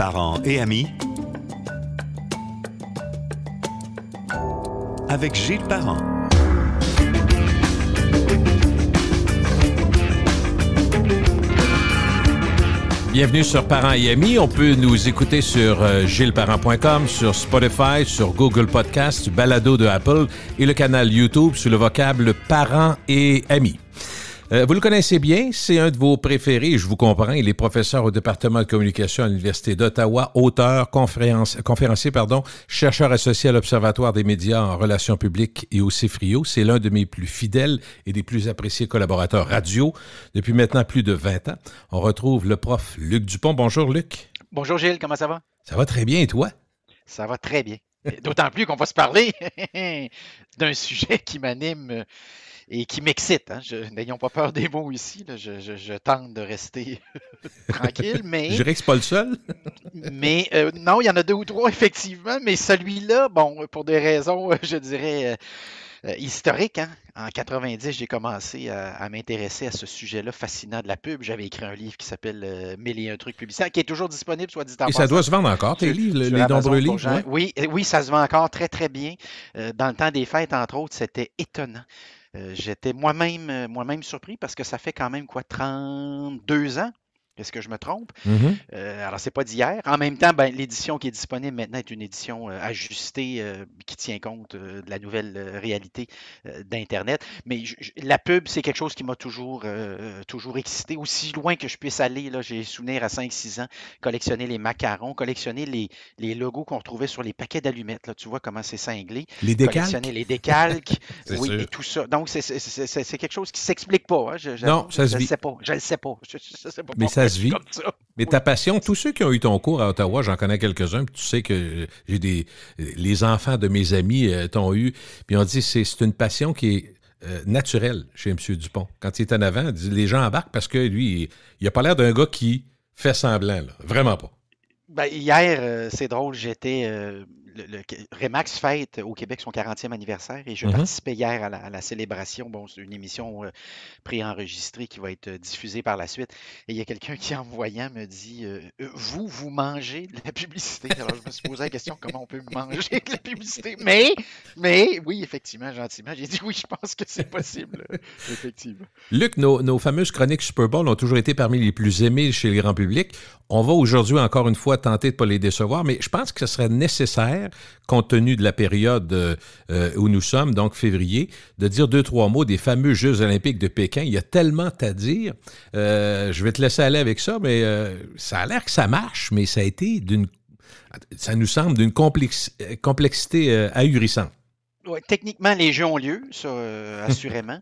parents et amis avec Gilles Parent. Bienvenue sur Parents et Amis. On peut nous écouter sur gillesparent.com, sur Spotify, sur Google Podcasts, Balado de Apple et le canal YouTube sous le vocable Parents et Amis. Vous le connaissez bien, c'est un de vos préférés, je vous comprends. Il est professeur au département de communication à l'Université d'Ottawa, auteur, conférencier, chercheur associé à l'Observatoire des médias en relations publiques et au CIFRIO. C'est l'un de mes plus fidèles et des plus appréciés collaborateurs radio depuis maintenant plus de 20 ans. On retrouve le prof Luc Dupont. Bonjour Luc. Bonjour Gilles, comment ça va? Ça va très bien et toi? Ça va très bien. D'autant plus qu'on va se parler d'un sujet qui m'anime et qui m'excite. Hein. N'ayons pas peur des mots ici. Là. Je tente de rester tranquille, mais... Je dirais que c'est pas le seul. mais non, il y en a deux ou trois, effectivement. Mais celui-là, bon, pour des raisons, je dirais, historiques. Hein. En 90, j'ai commencé à m'intéresser à ce sujet-là fascinant de la pub. J'avais écrit un livre qui s'appelle « 1001 trucs publicitaires », qui est toujours disponible, soit dit en passant. Et ça doit se vendre encore, tes livres, les nombreux livres? Ouais. Oui, ça se vend encore très, très bien. Dans le temps des fêtes, entre autres, c'était étonnant. J'étais moi-même surpris parce que ça fait quand même, 32 ans? Est-ce que je me trompe? Mm-hmm. Alors, c'est pas d'hier. En même temps, l'édition qui est disponible maintenant est une édition ajustée qui tient compte de la nouvelle réalité d'Internet. Mais la pub, c'est quelque chose qui m'a toujours excité. Aussi loin que je puisse aller, là, j'ai souvenir à 5-6 ans, collectionner les macarons, collectionner les logos qu'on retrouvait sur les paquets d'allumettes. Là, tu vois comment c'est cinglé. Les décalques. Collectionner les décalques. Oui, sûr. et tout ça. Donc, c'est quelque chose qui ne s'explique pas. Hein. Non, ça se vit. Je le sais pas. Je sais pas. Mais ça se vit. Mais ta Oui. passion, tous ceux qui ont eu ton cours à Ottawa, j'en connais quelques-uns, puis tu sais que les enfants de mes amis t'ont eu, puis on dit c'est une passion qui est naturelle chez M. Dupont. Quand il est en avant, les gens embarquent parce que lui, il n'a pas l'air d'un gars qui fait semblant, là. Vraiment pas. Hier, c'est drôle, j'étais. Remax fête au Québec son 40e anniversaire et je participais hier à la célébration. Bon, c'est une émission préenregistrée qui va être diffusée par la suite. Et il y a quelqu'un qui, en me voyant, me dit vous mangez de la publicité. Alors, je me suis posé la question comment on peut manger de la publicité. Mais oui, effectivement, gentiment, j'ai dit oui, je pense que c'est possible. Effectivement. Luc, nos fameuses chroniques Super Bowl ont toujours été parmi les plus aimées chez le grand public. On va aujourd'hui, encore une fois, tenter de ne pas les décevoir, mais je pense que ce serait nécessaire, compte tenu de la période où nous sommes, donc février, de dire 2-3 mots des fameux Jeux olympiques de Pékin. Il y a tellement à dire. Je vais te laisser aller avec ça, mais ça a l'air que ça marche, mais ça nous semble d'une complexité ahurissante. Ouais, techniquement, les jeux ont lieu, ça, assurément.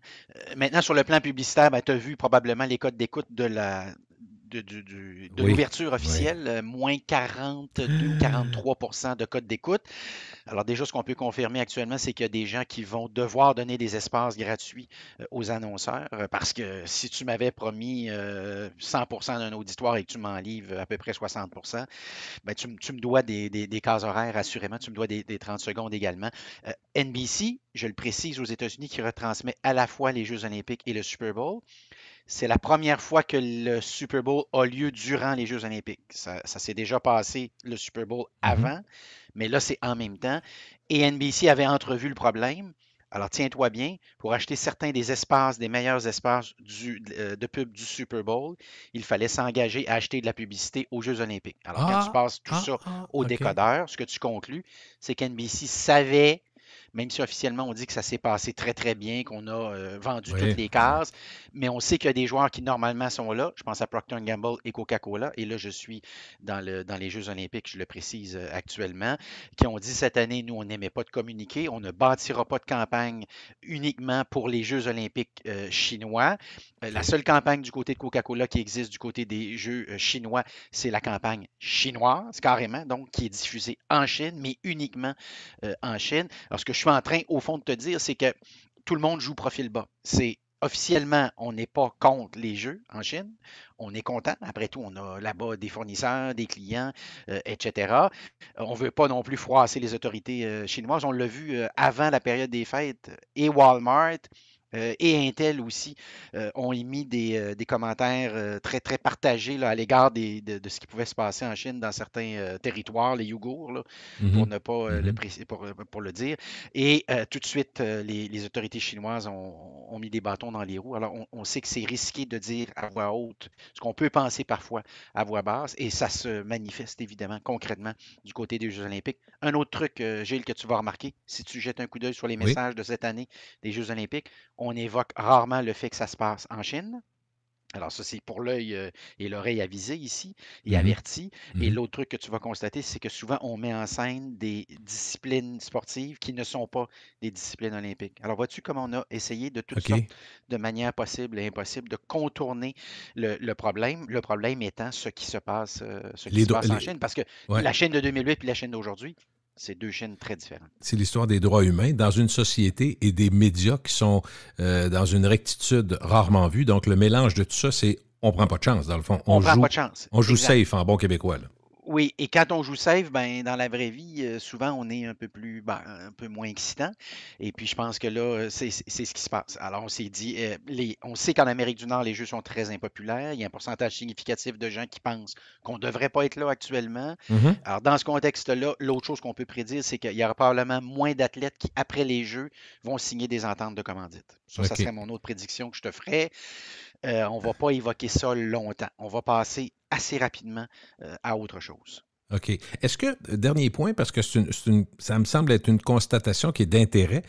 Maintenant, sur le plan publicitaire, tu as vu probablement les codes d'écoute de l'ouverture officielle, moins 42-43% de code d'écoute. Alors déjà, ce qu'on peut confirmer actuellement, c'est qu'il y a des gens qui vont devoir donner des espaces gratuits aux annonceurs parce que si tu m'avais promis 100% d'un auditoire et que tu m'en livres à peu près 60%, tu me dois des cases horaires, assurément. Tu me dois des 30 secondes également. NBC, je le précise aux États-Unis, qui retransmet à la fois les Jeux olympiques et le Super Bowl. C'est la première fois que le Super Bowl a lieu durant les Jeux olympiques. Ça s'est déjà passé, le Super Bowl, avant, mais là, c'est en même temps. Et NBC avait entrevu le problème. Alors, tiens-toi bien, pour acheter certains des espaces, des meilleurs espaces de pub du Super Bowl, il fallait s'engager à acheter de la publicité aux Jeux olympiques. Alors, quand tu passes tout ça au décodeur, ce que tu conclus, c'est qu'NBC savait, même si officiellement on dit que ça s'est passé très, très bien, qu'on a vendu toutes les cases, mais on sait qu'il y a des joueurs qui normalement sont là. Je pense à Procter & Gamble et Coca-Cola, et là je suis dans les Jeux olympiques, je le précise actuellement, qui ont dit cette année, nous on n'aimait pas de communiquer, on ne bâtira pas de campagne uniquement pour les Jeux olympiques chinois. La seule campagne du côté de Coca-Cola qui existe du côté des Jeux chinois, c'est la campagne chinoise, carrément, donc qui est diffusée en Chine, mais uniquement en Chine. Alors, ce que je suis en train, au fond, de te dire, c'est que tout le monde joue profil bas. C'est officiellement, on n'est pas contre les jeux en Chine. On est content. Après tout, on a là-bas des fournisseurs, des clients, etc. On ne veut pas non plus froisser les autorités chinoises. On l'a vu avant la période des fêtes. Et Walmart Et Intel aussi ont émis des commentaires très, très partagés là, à l'égard de ce qui pouvait se passer en Chine dans certains territoires, les Ouïghours, là, pour Mhm. ne pas Mhm. pour le dire. Et tout de suite, les autorités chinoises ont mis des bâtons dans les roues. Alors, on sait que c'est risqué de dire à voix haute ce qu'on peut penser parfois à voix basse, et ça se manifeste évidemment concrètement du côté des Jeux olympiques. Un autre truc, Gilles, que tu vas remarquer, si tu jettes un coup d'œil sur les Oui. messages de cette année des Jeux olympiques, on évoque rarement le fait que ça se passe en Chine. Alors ça, c'est pour l'œil et l'oreille avisé ici et Mhm. averti. Et Mhm. l'autre truc que tu vas constater, c'est que souvent, on met en scène des disciplines sportives qui ne sont pas des disciplines olympiques. Alors vois-tu comment on a essayé de toutes OK. sortes de manières possibles et impossibles de contourner le problème. Le problème étant ce qui Les, se dro- passe en les- Chine. Parce que ouais. la Chine de 2008 et la Chine d'aujourd'hui, c'est deux Chines très différentes. C'est l'histoire des droits humains dans une société et des médias qui sont dans une rectitude rarement vue. Donc, le mélange de tout ça, c'est on prend pas de chance, dans le fond. On prend pas de chance. On joue Exact. safe en bon québécois, là. Oui, et quand on joue safe, ben, dans la vraie vie, souvent, on est un peu plus, ben, un peu moins excitant. Et puis, je pense que là, c'est ce qui se passe. Alors, on s'est dit, on sait qu'en Amérique du Nord, les jeux sont très impopulaires. Il y a un pourcentage significatif de gens qui pensent qu'on ne devrait pas être là actuellement. Mhm. Alors, dans ce contexte-là, l'autre chose qu'on peut prédire, c'est qu'il y aura probablement moins d'athlètes qui, après les Jeux, vont signer des ententes de commandite. Ça OK. serait mon autre prédiction que je te ferais. On ne va pas évoquer ça longtemps. On va passer assez rapidement à autre chose. OK. Est-ce que, dernier point, parce que ça me semble être une constatation qui est d'intérêt,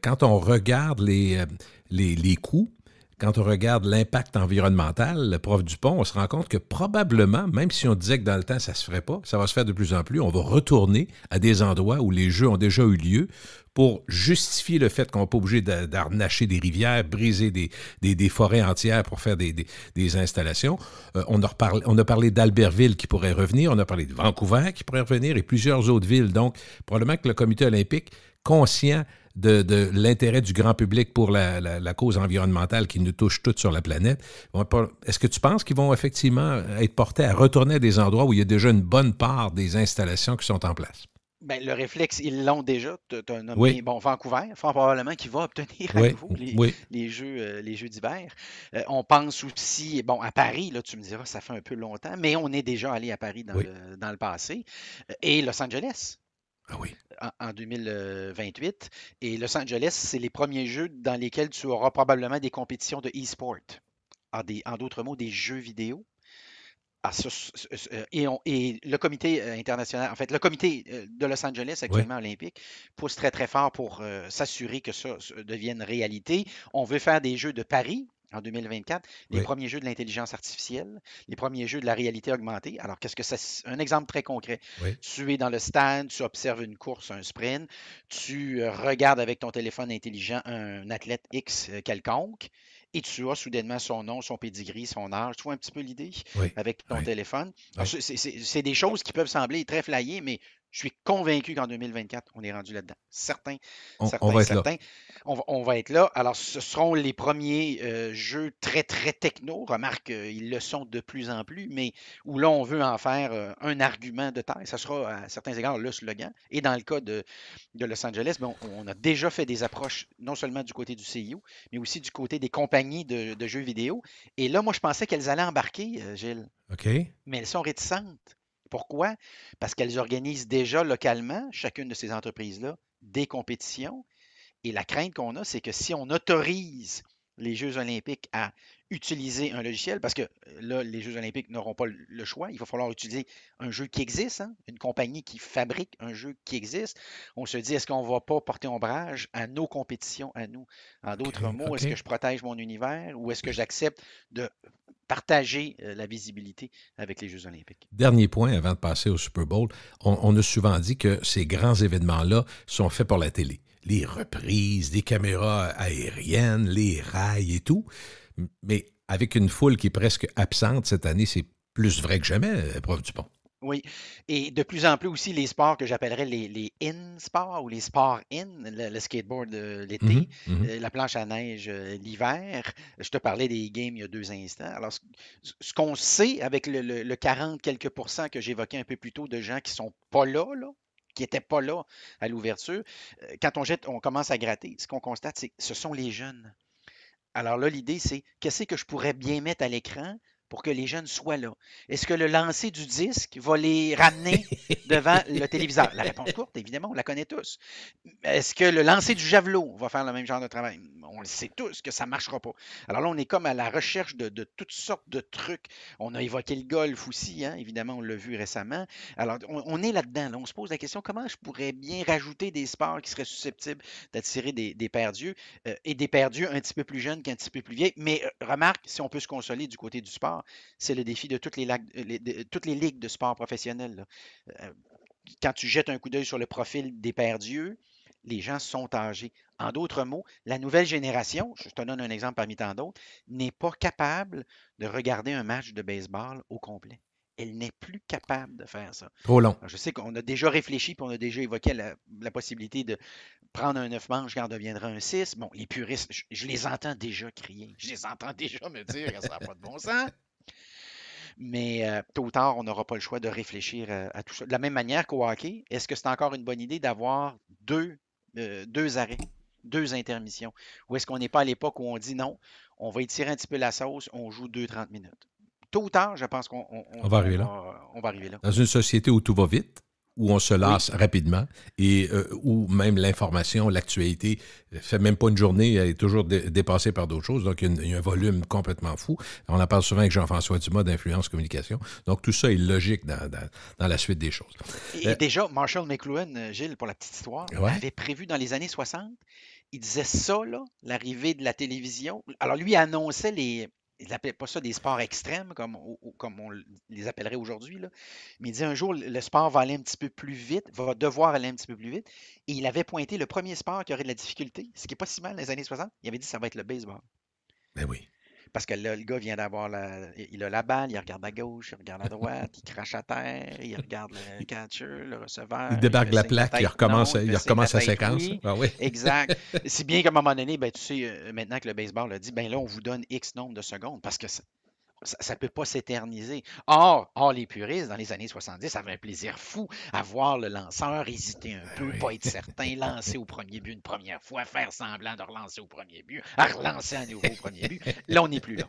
quand on regarde les coûts, quand on regarde l'impact environnemental, le prof Dupont, on se rend compte que probablement, même si on disait que dans le temps, ça ne se ferait pas, ça va se faire de plus en plus, on va retourner à des endroits où les jeux ont déjà eu lieu pour justifier le fait qu'on n'est pas obligé d'arnacher des rivières, briser des forêts entières pour faire des installations. On a parlé d'Albertville qui pourrait revenir, on a parlé de Vancouver qui pourrait revenir et plusieurs autres villes. Donc, probablement que le comité olympique, conscient de l'intérêt du grand public pour la cause environnementale qui nous touche toutes sur la planète. Est-ce que tu penses qu'ils vont effectivement être portés à retourner à des endroits où il y a déjà une bonne part des installations qui sont en place? Ben, le réflexe, ils l'ont déjà. Tu as nommé Oui, bon, Vancouver, fort probablement qui va obtenir à oui, nouveau oui, les Jeux d'hiver. On pense aussi, bon, à Paris, là, tu me diras, ça fait un peu longtemps, mais on est déjà allé à Paris oui. dans le passé. Et Los Angeles Ah oui, en 2028. Et Los Angeles, c'est les premiers Jeux dans lesquels tu auras probablement des compétitions de e-sport. En d'autres mots, des jeux vidéo. Et le comité international, en fait, le comité de Los Angeles oui, actuellement olympique pousse très très fort pour s'assurer que ça devienne réalité. On veut faire des Jeux de Paris en 2024, les oui, premiers Jeux de l'intelligence artificielle, les premiers Jeux de la réalité augmentée. Alors, qu'est-ce que ça... Un exemple très concret. oui. Tu es dans le stade, tu observes une course, un sprint, tu regardes avec ton téléphone intelligent un athlète X quelconque, et tu as soudainement son nom, son pedigree, son âge. Tu vois un petit peu l'idée Oui, avec ton oui, téléphone. Alors, oui. c'est des choses qui peuvent sembler très flyées, mais je suis convaincu qu'en 2024, on est rendu là-dedans. Certain, On certain, va être là. certain. On va être là. Alors, ce seront les premiers jeux très, très techno. Remarque, ils le sont de plus en plus, mais où là, on veut en faire un argument de taille. Ça sera à certains égards le slogan. Et dans le cas de Los Angeles, ben, on a déjà fait des approches, non seulement du côté du CIO, mais aussi du côté des compagnies de jeux vidéo. Et là, moi, je pensais qu'elles allaient embarquer, Gilles, OK? mais elles sont réticentes. Pourquoi? Parce qu'elles organisent déjà localement, chacune de ces entreprises-là, des compétitions. Et la crainte qu'on a, c'est que si on autorise les Jeux olympiques à utiliser un logiciel, parce que là, les Jeux olympiques n'auront pas le choix, il va falloir utiliser un jeu qui existe, hein, une compagnie qui fabrique un jeu qui existe. On se dit, est-ce qu'on ne va pas porter ombrage à nos compétitions, à nous? En d'autres OK, mots, est-ce que OK. je protège mon univers ou est-ce que j'accepte de partager la visibilité avec les Jeux olympiques? Dernier point avant de passer au Super Bowl. On a souvent dit que ces grands événements-là sont faits pour la télé. Les reprises, des caméras aériennes, les rails et tout. Mais avec une foule qui est presque absente cette année, c'est plus vrai que jamais, prof Dupont. Oui, et de plus en plus aussi les sports que j'appellerais les in-sports ou les sports in, le skateboard Mhm, l'été, mhm. la planche à neige l'hiver. Je te parlais des games il y a deux instants. Alors, ce qu'on sait avec le 40 quelques pourcents que j'évoquais un peu plus tôt de gens qui sont pas là, qui n'étaient pas là à l'ouverture, quand on commence à gratter, ce qu'on constate, c'est que ce sont les jeunes. Alors là, l'idée, c'est qu'est-ce que je pourrais bien mettre à l'écran pour que les jeunes soient là? Est-ce que le lancer du disque va les ramener devant le téléviseur? La réponse courte, évidemment, on la connaît tous. Est-ce que le lancer du javelot va faire le même genre de travail? On le sait tous que ça ne marchera pas. Alors là, on est comme à la recherche de toutes sortes de trucs. On a évoqué le golf aussi, hein? Évidemment, on l'a vu récemment. Alors, on est là-dedans. Là. On se pose la question, comment je pourrais bien rajouter des sports qui seraient susceptibles d'attirer des perdus et des perdus un petit peu plus jeunes qu'un petit peu plus vieilles. Mais remarque, si on peut se consoler du côté du sport, c'est le défi de toutes les ligues de sport professionnels. Là. Quand tu jettes un coup d'œil sur le profil des perdus, les gens sont âgés. En d'autres mots, la nouvelle génération, je te donne un exemple parmi tant d'autres, n'est pas capable de regarder un match de baseball au complet. Elle n'est plus capable de faire ça. Trop long. Alors, je sais qu'on a déjà réfléchi et on a déjà évoqué la possibilité de prendre un 9 manches quand on deviendra un 6. Bon, les puristes, je les entends déjà crier. Je les entends déjà me dire que ça n'a pas de bon sens. Mais tôt ou tard, on n'aura pas le choix de réfléchir à tout ça. De la même manière qu'au hockey, est-ce que c'est encore une bonne idée d'avoir deux arrêts, deux intermissions? Ou est-ce qu'on n'est pas à l'époque où on dit non, on va étirer un petit peu la sauce, on joue 2 30 minutes? Tôt ou tard, je pense qu'on On va arriver là. on va arriver là. Dans une société où tout va vite, où on se lasse rapidement et où même l'information, l'actualité, fait même pas une journée, elle est toujours dépassée par d'autres choses. Donc, il y a un volume complètement fou. On en parle souvent avec Jean-François Dumas d'Influence Communication. Donc, tout ça est logique dans la suite des choses. Et déjà, Marshall McLuhan, Gilles, pour la petite histoire, avait prévu dans les années 60, il disait ça, là, l'arrivée de la télévision. Alors, lui annonçait il n'appelait pas ça des sports extrêmes, comme on les appellerait aujourd'hui, là. Mais il disait un jour, le sport va aller un petit peu plus vite, va devoir aller un petit peu plus vite. Et il avait pointé le premier sport qui aurait de la difficulté, ce qui n'est pas si mal dans les années 60. Il avait dit que ça va être le baseball. Ben oui. Parce que là, le gars vient d'avoir il a la balle, il regarde à gauche, il regarde à droite, il crache à terre, il regarde le catcher, le receveur. Il débarque la plaque, il recommence sa séquence. Oui. Ah oui. Exact. Si bien qu'à un moment donné, ben, tu sais, maintenant que le baseball a dit, ben là, on vous donne X nombre de secondes parce que ça ne peut pas s'éterniser. Or, les puristes, dans les années 70, avaient un plaisir fou à voir le lanceur hésiter un peu, pas être certain, lancer au premier but une première fois, faire semblant de relancer au premier but, à relancer à nouveau au premier but. Là, on n'est plus là.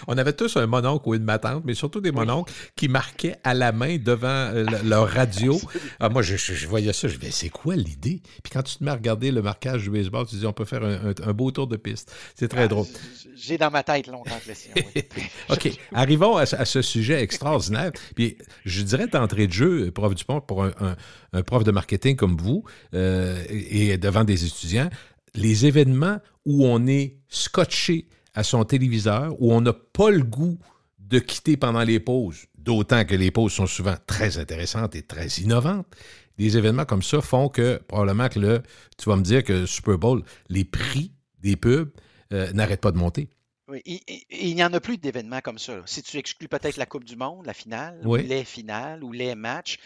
On avait tous un mononcle ou une matante, mais surtout des mononcles qui marquaient à la main devant leur radio. Moi, je voyais ça, je me disais, c'est quoi l'idée? Puis quand tu te mets à regarder le marquage du baseball, tu te dis, on peut faire un beau tour de piste. C'est très drôle. J'ai dans ma tête longtemps que oui. OK. Arrivons à ce sujet extraordinaire. Puis, je dirais d'entrée de jeu, prof Dupont, pour un prof de marketing comme vous et devant des étudiants, les événements où on est scotché à son téléviseur, où on n'a pas le goût de quitter pendant les pauses, d'autant que les pauses sont souvent très intéressantes et très innovantes. Des événements comme ça font que, probablement que tu vas me dire que le Super Bowl, les prix des pubs n'arrêtent pas de monter. Oui, il n'y en a plus d'événements comme ça. Là. Si tu exclus peut-être la Coupe du Monde, la finale, ou les finales, ou les matchs,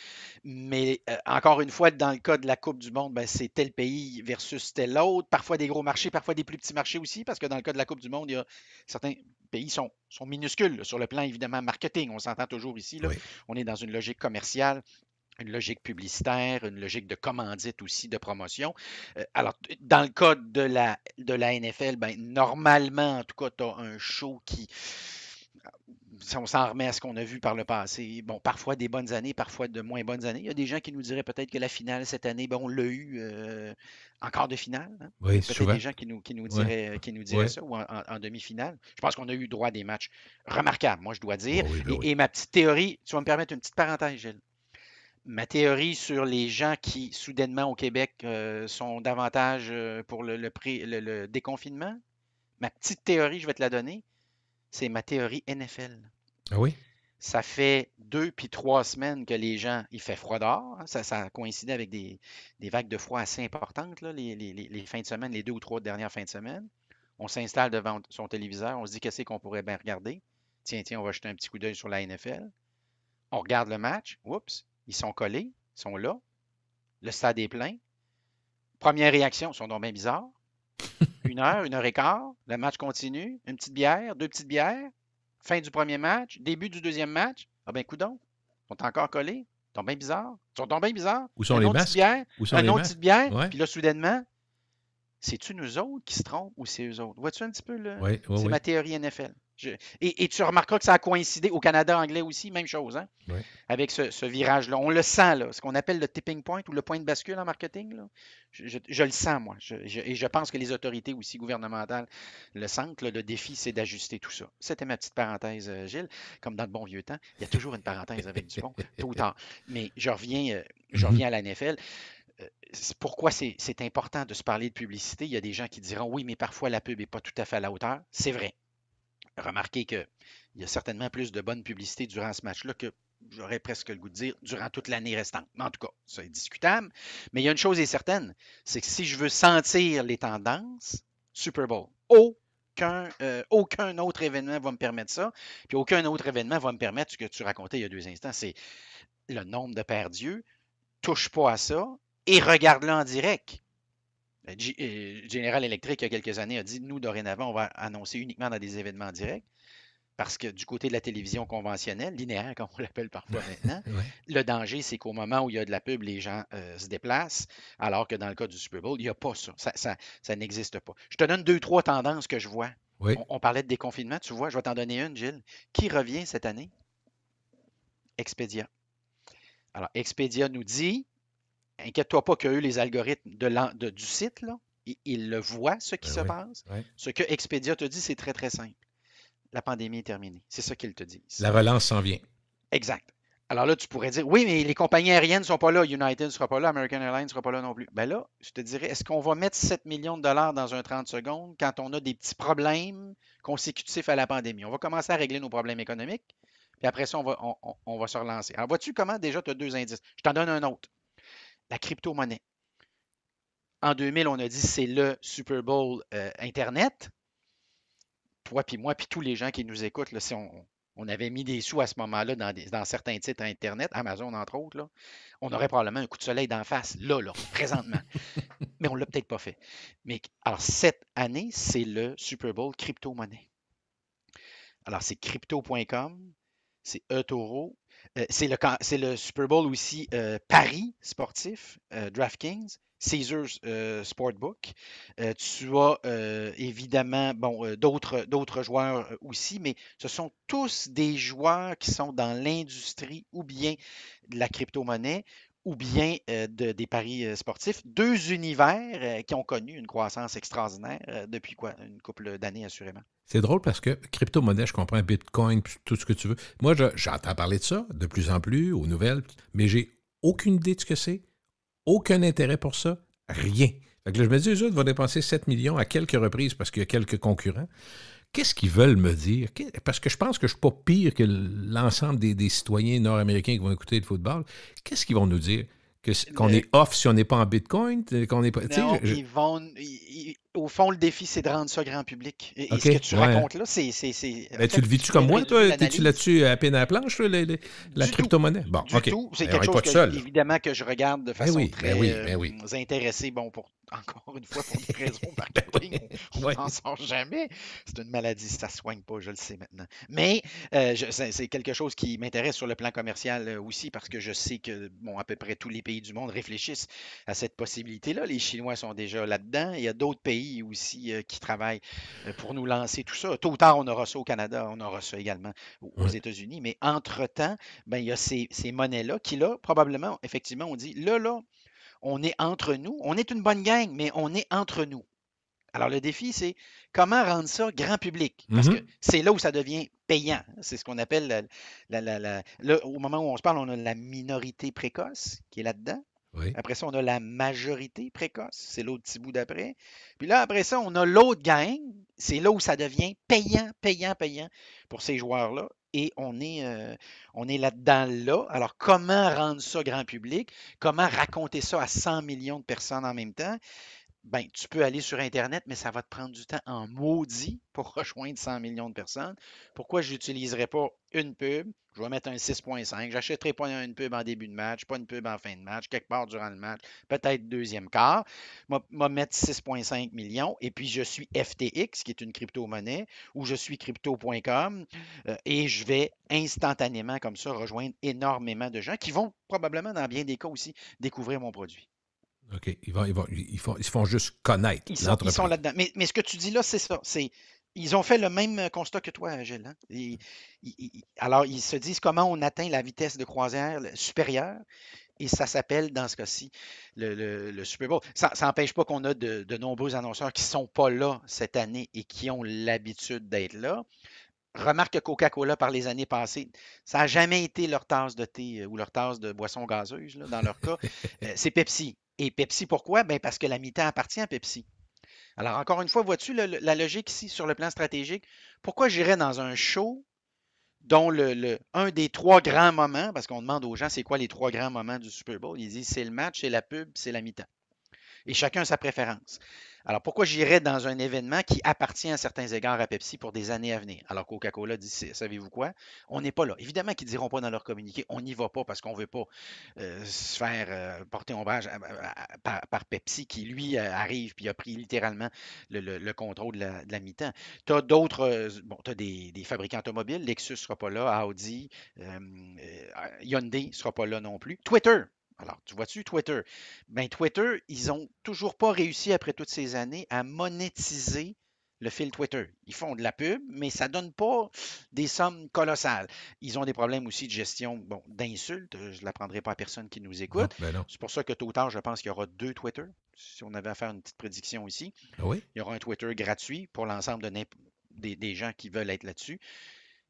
mais encore une fois, dans le cas de la Coupe du Monde, ben, c'est tel pays versus tel autre, parfois des gros marchés, parfois des plus petits marchés aussi, parce que dans le cas de la Coupe du Monde, il y a certains pays sont minuscules là, sur le plan évidemment marketing. On s'entend toujours ici. Là. On est dans une logique commerciale. Une logique publicitaire, une logique de commandite aussi, de promotion. Alors, dans le cas de la NFL, ben, normalement, en tout cas, tu as un show qui, si on s'en remet à ce qu'on a vu par le passé, bon, parfois des bonnes années, parfois de moins bonnes années. Il y a des gens qui nous diraient peut-être que la finale cette année, ben, on l'a eu en quart de finale. Hein? Oui, peut-être souvent. des gens qui nous diraient ça, ou en demi-finale. Je pense qu'on a eu droit à des matchs remarquables, moi, je dois dire. Et ma petite théorie, tu vas me permettre une petite parenthèse, Gilles. Ma théorie sur les gens qui, soudainement, au Québec, sont davantage pour le déconfinement, ma petite théorie, je vais te la donner, c'est ma théorie NFL. Ah oui? Ça fait 2 puis 3 semaines que les gens, il fait froid dehors, hein, ça a coïncidé avec des vagues de froid assez importantes, là, les fins de semaine, les 2 ou 3 dernières fins de semaine. On s'installe devant son téléviseur, on se dit qu'est-ce qu'on pourrait bien regarder. Tiens, on va jeter un petit coup d'œil sur la NFL. On regarde le match, oups. Ils sont collés, ils sont là. Le stade est plein. Première réaction, ils sont donc bien bizarres. 1 heure, 1h15, le match continue. Une petite bière, 2 petites bières. Fin du premier match, début du deuxième match. Ah ben, coudonc, ils sont encore collés. Ils sont bien bizarres. Ils sont donc bien bizarres. Où sont les masques? Une autre petite bière. Puis là, soudainement, c'est-tu nous autres qui se trompent ou c'est eux autres? Vois-tu un petit peu le. Oui, oui, C'est oui. ma théorie NFL. Et tu remarqueras que ça a coïncidé au Canada anglais aussi, même chose, hein? Oui. Avec ce virage-là. On le sent, là, ce qu'on appelle le tipping point ou le point de bascule en marketing. Là. Je le sens, moi. Et je pense que les autorités aussi gouvernementales le sentent. Là. Le défi, c'est d'ajuster tout ça. C'était ma petite parenthèse, Gilles. Comme dans de bons vieux temps, il y a toujours une parenthèse avec du bon, tôt ou tard. Mais je Mhm. reviens à la NFL. Pourquoi c'est important de se parler de publicité? Il y a des gens qui diront oui, mais parfois la pub n'est pas tout à fait à la hauteur. C'est vrai. Remarquez qu'il y a certainement plus de bonne publicité durant ce match-là que j'aurais presque le goût de dire durant toute l'année restante. Mais en tout cas, ça est discutable. Mais il y a une chose est certaine, c'est que si je veux sentir les tendances, Super Bowl, aucun autre événement va me permettre ça. Puis aucun autre événement va me permettre ce que tu racontais il y a 2 instants, c'est le nombre de paires d'yeux. Touche pas à ça et regarde-le en direct. General Electric, il y a quelques années, a dit nous, dorénavant, on va annoncer uniquement dans des événements directs. Parce que du côté de la télévision conventionnelle, linéaire, comme on l'appelle parfois maintenant, Ouais. le danger, c'est qu'au moment où il y a de la pub, les gens se déplacent, alors que dans le cas du Super Bowl, il n'y a pas ça. Ça n'existe pas. Je te donne 2, 3 tendances que je vois. Oui. On parlait de déconfinement, tu vois, je vais t'en donner une, Gilles. Qui revient cette année? Expedia. Alors, Expedia nous dit, inquiète-toi pas qu'eux, les algorithmes du site, là, ils le voient, ce qui Ben se oui. passe. Ouais. Ce que Expedia te dit, c'est très, très simple. La pandémie est terminée. C'est ça qu'ils te disent. La relance s'en vient. Exact. Alors là, tu pourrais dire, oui, mais les compagnies aériennes ne sont pas là. United ne sera pas là. American Airlines ne sera pas là non plus. Ben là, je te dirais, est-ce qu'on va mettre 7 millions de dollars dans un 30 secondes quand on a des petits problèmes consécutifs à la pandémie? On va commencer à régler nos problèmes économiques, puis après ça, on va se relancer. Alors, vois-tu comment déjà tu as 2 indices? Je t'en donne un autre. La crypto-monnaie. En 2000, on a dit c'est le Super Bowl Internet. Toi, puis moi, puis tous les gens qui nous écoutent, là, si on avait mis des sous à ce moment-là dans certains titres Internet, Amazon entre autres, là, on aurait probablement un coup de soleil d'en face, là, présentement. Mais on ne l'a peut-être pas fait. Mais alors, cette année, c'est le Super Bowl crypto-monnaie. Alors, c'est crypto.com, c'est eToro, c'est le Super Bowl aussi Paris sportif, DraftKings, Caesars Sportbook. Tu as évidemment d'autres joueurs aussi, mais ce sont tous des joueurs qui sont dans l'industrie ou bien de la crypto-monnaie ou bien des paris sportifs. 2 univers qui ont connu une croissance extraordinaire depuis quoi? Une couple d'années assurément. C'est drôle parce que crypto-monnaie, je comprends Bitcoin, tout ce que tu veux. Moi, j'entends parler de ça de plus en plus aux nouvelles, mais j'ai aucune idée de ce que c'est, aucun intérêt pour ça, rien. Fait que là, je me dis, eux autres vont dépenser 7 millions à quelques reprises parce qu'il y a quelques concurrents. Qu'est-ce qu'ils veulent me dire? Parce que je pense que je ne suis pas pire que l'ensemble des citoyens nord-américains qui vont écouter le football. Qu'est-ce qu'ils vont nous dire? Qu'on est off si on n'est pas en Bitcoin? Qu'on est pas, Non, au fond, le défi, c'est de rendre ça grand public. Et OK, ce que tu ouais. racontes là, c'est. Ben, tu le vis-tu comme moi, toi? T'es-tu là-dessus à peine à la planche, là, la Du tout. crypto-monnaie? Bon, Du OK. tout. C'est Ben, on quelque n'est chose pas tout seul. évidemment, que je regarde de façon oui, très oui. intéressée. Bon, encore une fois, pour des raisons marketing, on Ouais. n'en sort jamais. C'est une maladie, ça ne se soigne pas, je le sais maintenant. Mais c'est quelque chose qui m'intéresse sur le plan commercial aussi, parce que je sais que, bon, à peu près tous les pays du monde réfléchissent à cette possibilité-là. Les Chinois sont déjà là-dedans. Il y a d'autres pays aussi qui travaillent pour nous lancer tout ça. Tôt ou tard, on aura ça au Canada, on aura ça également aux Ouais. États-Unis. Mais entre-temps, ben, il y a ces monnaies-là qui, là, probablement, effectivement, on dit, là, on est entre nous. On est une bonne gang, mais on est entre nous. Alors, le défi, c'est comment rendre ça grand public? Parce que c'est là où ça devient payant. C'est ce qu'on appelle, là, au moment où on se parle, on a la minorité précoce qui est là-dedans. Oui. Après ça, on a la majorité précoce. C'est l'autre petit bout d'après. Puis là, après ça, on a l'autre gang. C'est là où ça devient payant pour ces joueurs-là. Et on est là-dedans là. Alors, comment rendre ça grand public? Comment raconter ça à 100 millions de personnes en même temps? Ben, tu peux aller sur Internet, mais ça va te prendre du temps en maudit pour rejoindre 100 millions de personnes. Pourquoi je n'utiliserais pas une pub? Je vais mettre un 6.5. Je n'achèterai pas une pub en début de match, pas une pub en fin de match, quelque part durant le match, peut-être deuxième quart. Je vais mettre 6.5 millions et puis je suis FTX, qui est une crypto-monnaie, ou je suis crypto.com et je vais instantanément comme ça rejoindre énormément de gens qui vont probablement, dans bien des cas aussi, découvrir mon produit. OK. Ils se font juste connaître, Ils sont l'entreprise. là-dedans. Mais ce que tu dis là, c'est ça. Ils ont fait le même constat que toi, Gilles. Hein. Alors, ils se disent comment on atteint la vitesse de croisière supérieure. Et ça s'appelle, dans ce cas-ci, le Super Bowl. Ça n'empêche pas qu'on a de nombreux annonceurs qui ne sont pas là cette année et qui ont l'habitude d'être là. Remarque que Coca-Cola, par les années passées, ça n'a jamais été leur tasse de thé ou leur tasse de boisson gazeuse, là, dans leur cas. C'est Pepsi. Et Pepsi, pourquoi? Ben parce que la mi-temps appartient à Pepsi. Alors, encore une fois, vois-tu la logique ici sur le plan stratégique? Pourquoi j'irais dans un show dont un des trois grands moments, parce qu'on demande aux gens c'est quoi les trois grands moments du Super Bowl, ils disent c'est le match, c'est la pub, c'est la mi-temps. Et chacun a sa préférence. Alors, pourquoi j'irais dans un événement qui appartient à certains égards à Pepsi pour des années à venir? Alors, Coca-Cola dit, savez-vous quoi? On n'est pas là. Évidemment qu'ils ne diront pas dans leur communiqué, on n'y va pas parce qu'on ne veut pas se faire porter ombrage par Pepsi qui, lui, arrive puis a pris littéralement le contrôle de la mi-temps. Tu as d'autres, tu as des fabricants automobiles, Lexus ne sera pas là, Audi, Hyundai ne sera pas là non plus. Twitter, alors, tu vois-tu, Twitter? Bien, Twitter, ils n'ont toujours pas réussi, après toutes ces années, à monétiser le fil Twitter. Ils font de la pub, mais ça ne donne pas des sommes colossales. Ils ont des problèmes aussi de gestion, bon, d'insultes. Je ne l'apprendrai pas à personne qui nous Non, écoute. ben non. C'est pour ça que tôt ou tard, je pense qu'il y aura 2 Twitter. Si on avait à faire une petite prédiction ici, Ah oui? il y aura un Twitter gratuit pour l'ensemble des gens qui veulent être là-dessus.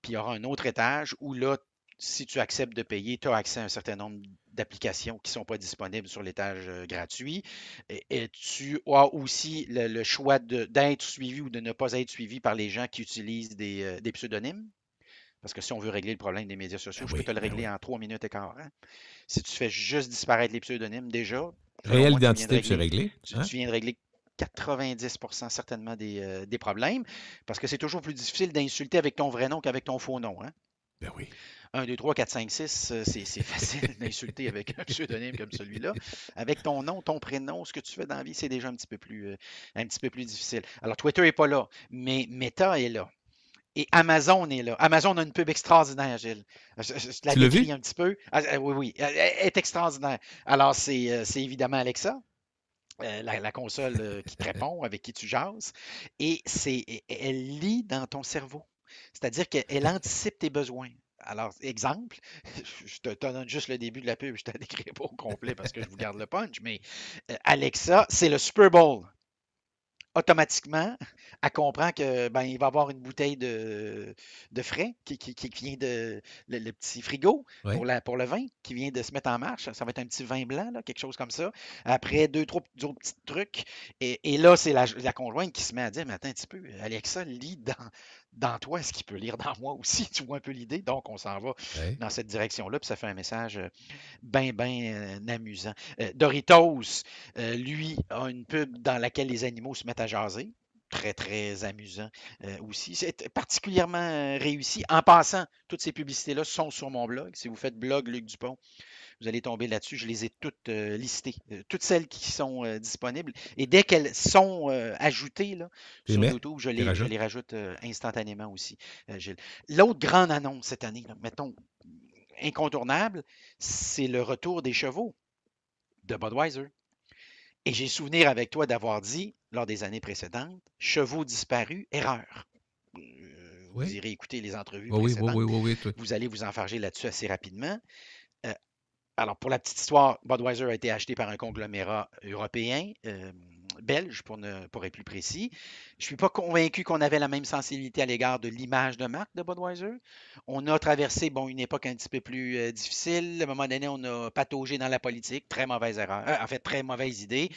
Puis il y aura un autre étage où là, si tu acceptes de payer, tu as accès à un certain nombre d'applications qui ne sont pas disponibles sur l'étage gratuit. Et tu as aussi le choix d'être suivi ou de ne pas être suivi par les gens qui utilisent des pseudonymes. Parce que si on veut régler le problème des médias sociaux, Ben je peux oui, te le ben régler oui. en 3 minutes et quart. Hein. Si tu fais juste disparaître les pseudonymes, déjà, selon Réelle moi, identité, puis c'est réglé. Hein? tu viens de régler 90% certainement des problèmes. Parce que c'est toujours plus difficile d'insulter avec ton vrai nom qu'avec ton faux nom. Hein. Ben oui. 1, 2, 3, 4, 5, 6, c'est facile d'insulter avec un pseudonyme comme celui-là. Avec ton nom, ton prénom, ce que tu fais dans la vie, c'est déjà un petit peu plus difficile. Alors, Twitter n'est pas là, mais Meta est là. Et Amazon est là. Amazon a une pub extraordinaire, Gilles. Je la Tu l'as décris vu? un petit peu. Oui, oui, elle est extraordinaire. Alors, c'est évidemment Alexa. La console qui te répond, avec qui tu jases, et elle lit dans ton cerveau. C'est-à-dire qu'elle anticipe tes besoins. Alors, exemple, je te donne juste le début de la pub, je ne te la décris pas au complet parce que je vous garde le punch, mais Alexa, c'est le Super Bowl. Automatiquement, elle comprend que ben, il va y avoir une bouteille de frais qui vient le petit frigo Oui. pour le vin qui vient de se mettre en marche. Ça va être un petit vin blanc, là, quelque chose comme ça. Après, deux, trois autres petits trucs. Et là, c'est la conjointe qui se met à dire, mais attends un petit peu, Alexa lit dans toi, est-ce qu'il peut lire dans moi aussi? Tu vois un peu l'idée? Donc, on s'en va Oui. dans cette direction-là, puis ça fait un message bien, bien amusant. Doritos, lui, a une pub dans laquelle les animaux se mettent à jaser. Très, très amusant aussi. C'est particulièrement réussi. En passant, toutes ces publicités-là sont sur mon blog. Si vous faites blog Luc Dupont, vous allez tomber là-dessus. Je les ai toutes listées. Toutes celles qui sont disponibles. Et dès qu'elles sont ajoutées là, Tu les sur mets? YouTube, Tu les je rajoutes? les rajoute instantanément aussi, Gilles. L'autre grande annonce cette année, là, mettons, incontournable, c'est le retour des chevaux de Budweiser. Et j'ai souvenir avec toi d'avoir dit, lors des années précédentes, chevaux disparus, erreur. Vous Oui. irez écouter les entrevues Oui, oui, oui, oui, précédentes. oui, oui. Vous allez vous enfarger là-dessus assez rapidement. Euh, alors, pour la petite histoire, Budweiser a été acheté par un conglomérat européen, belge pour être plus précis. Je ne suis pas convaincu qu'on avait la même sensibilité à l'égard de l'image de marque de Budweiser. On a traversé une époque un petit peu plus difficile. À un moment donné, on a pataugé dans la politique. Très mauvaise erreur. En fait, très mauvaise idée.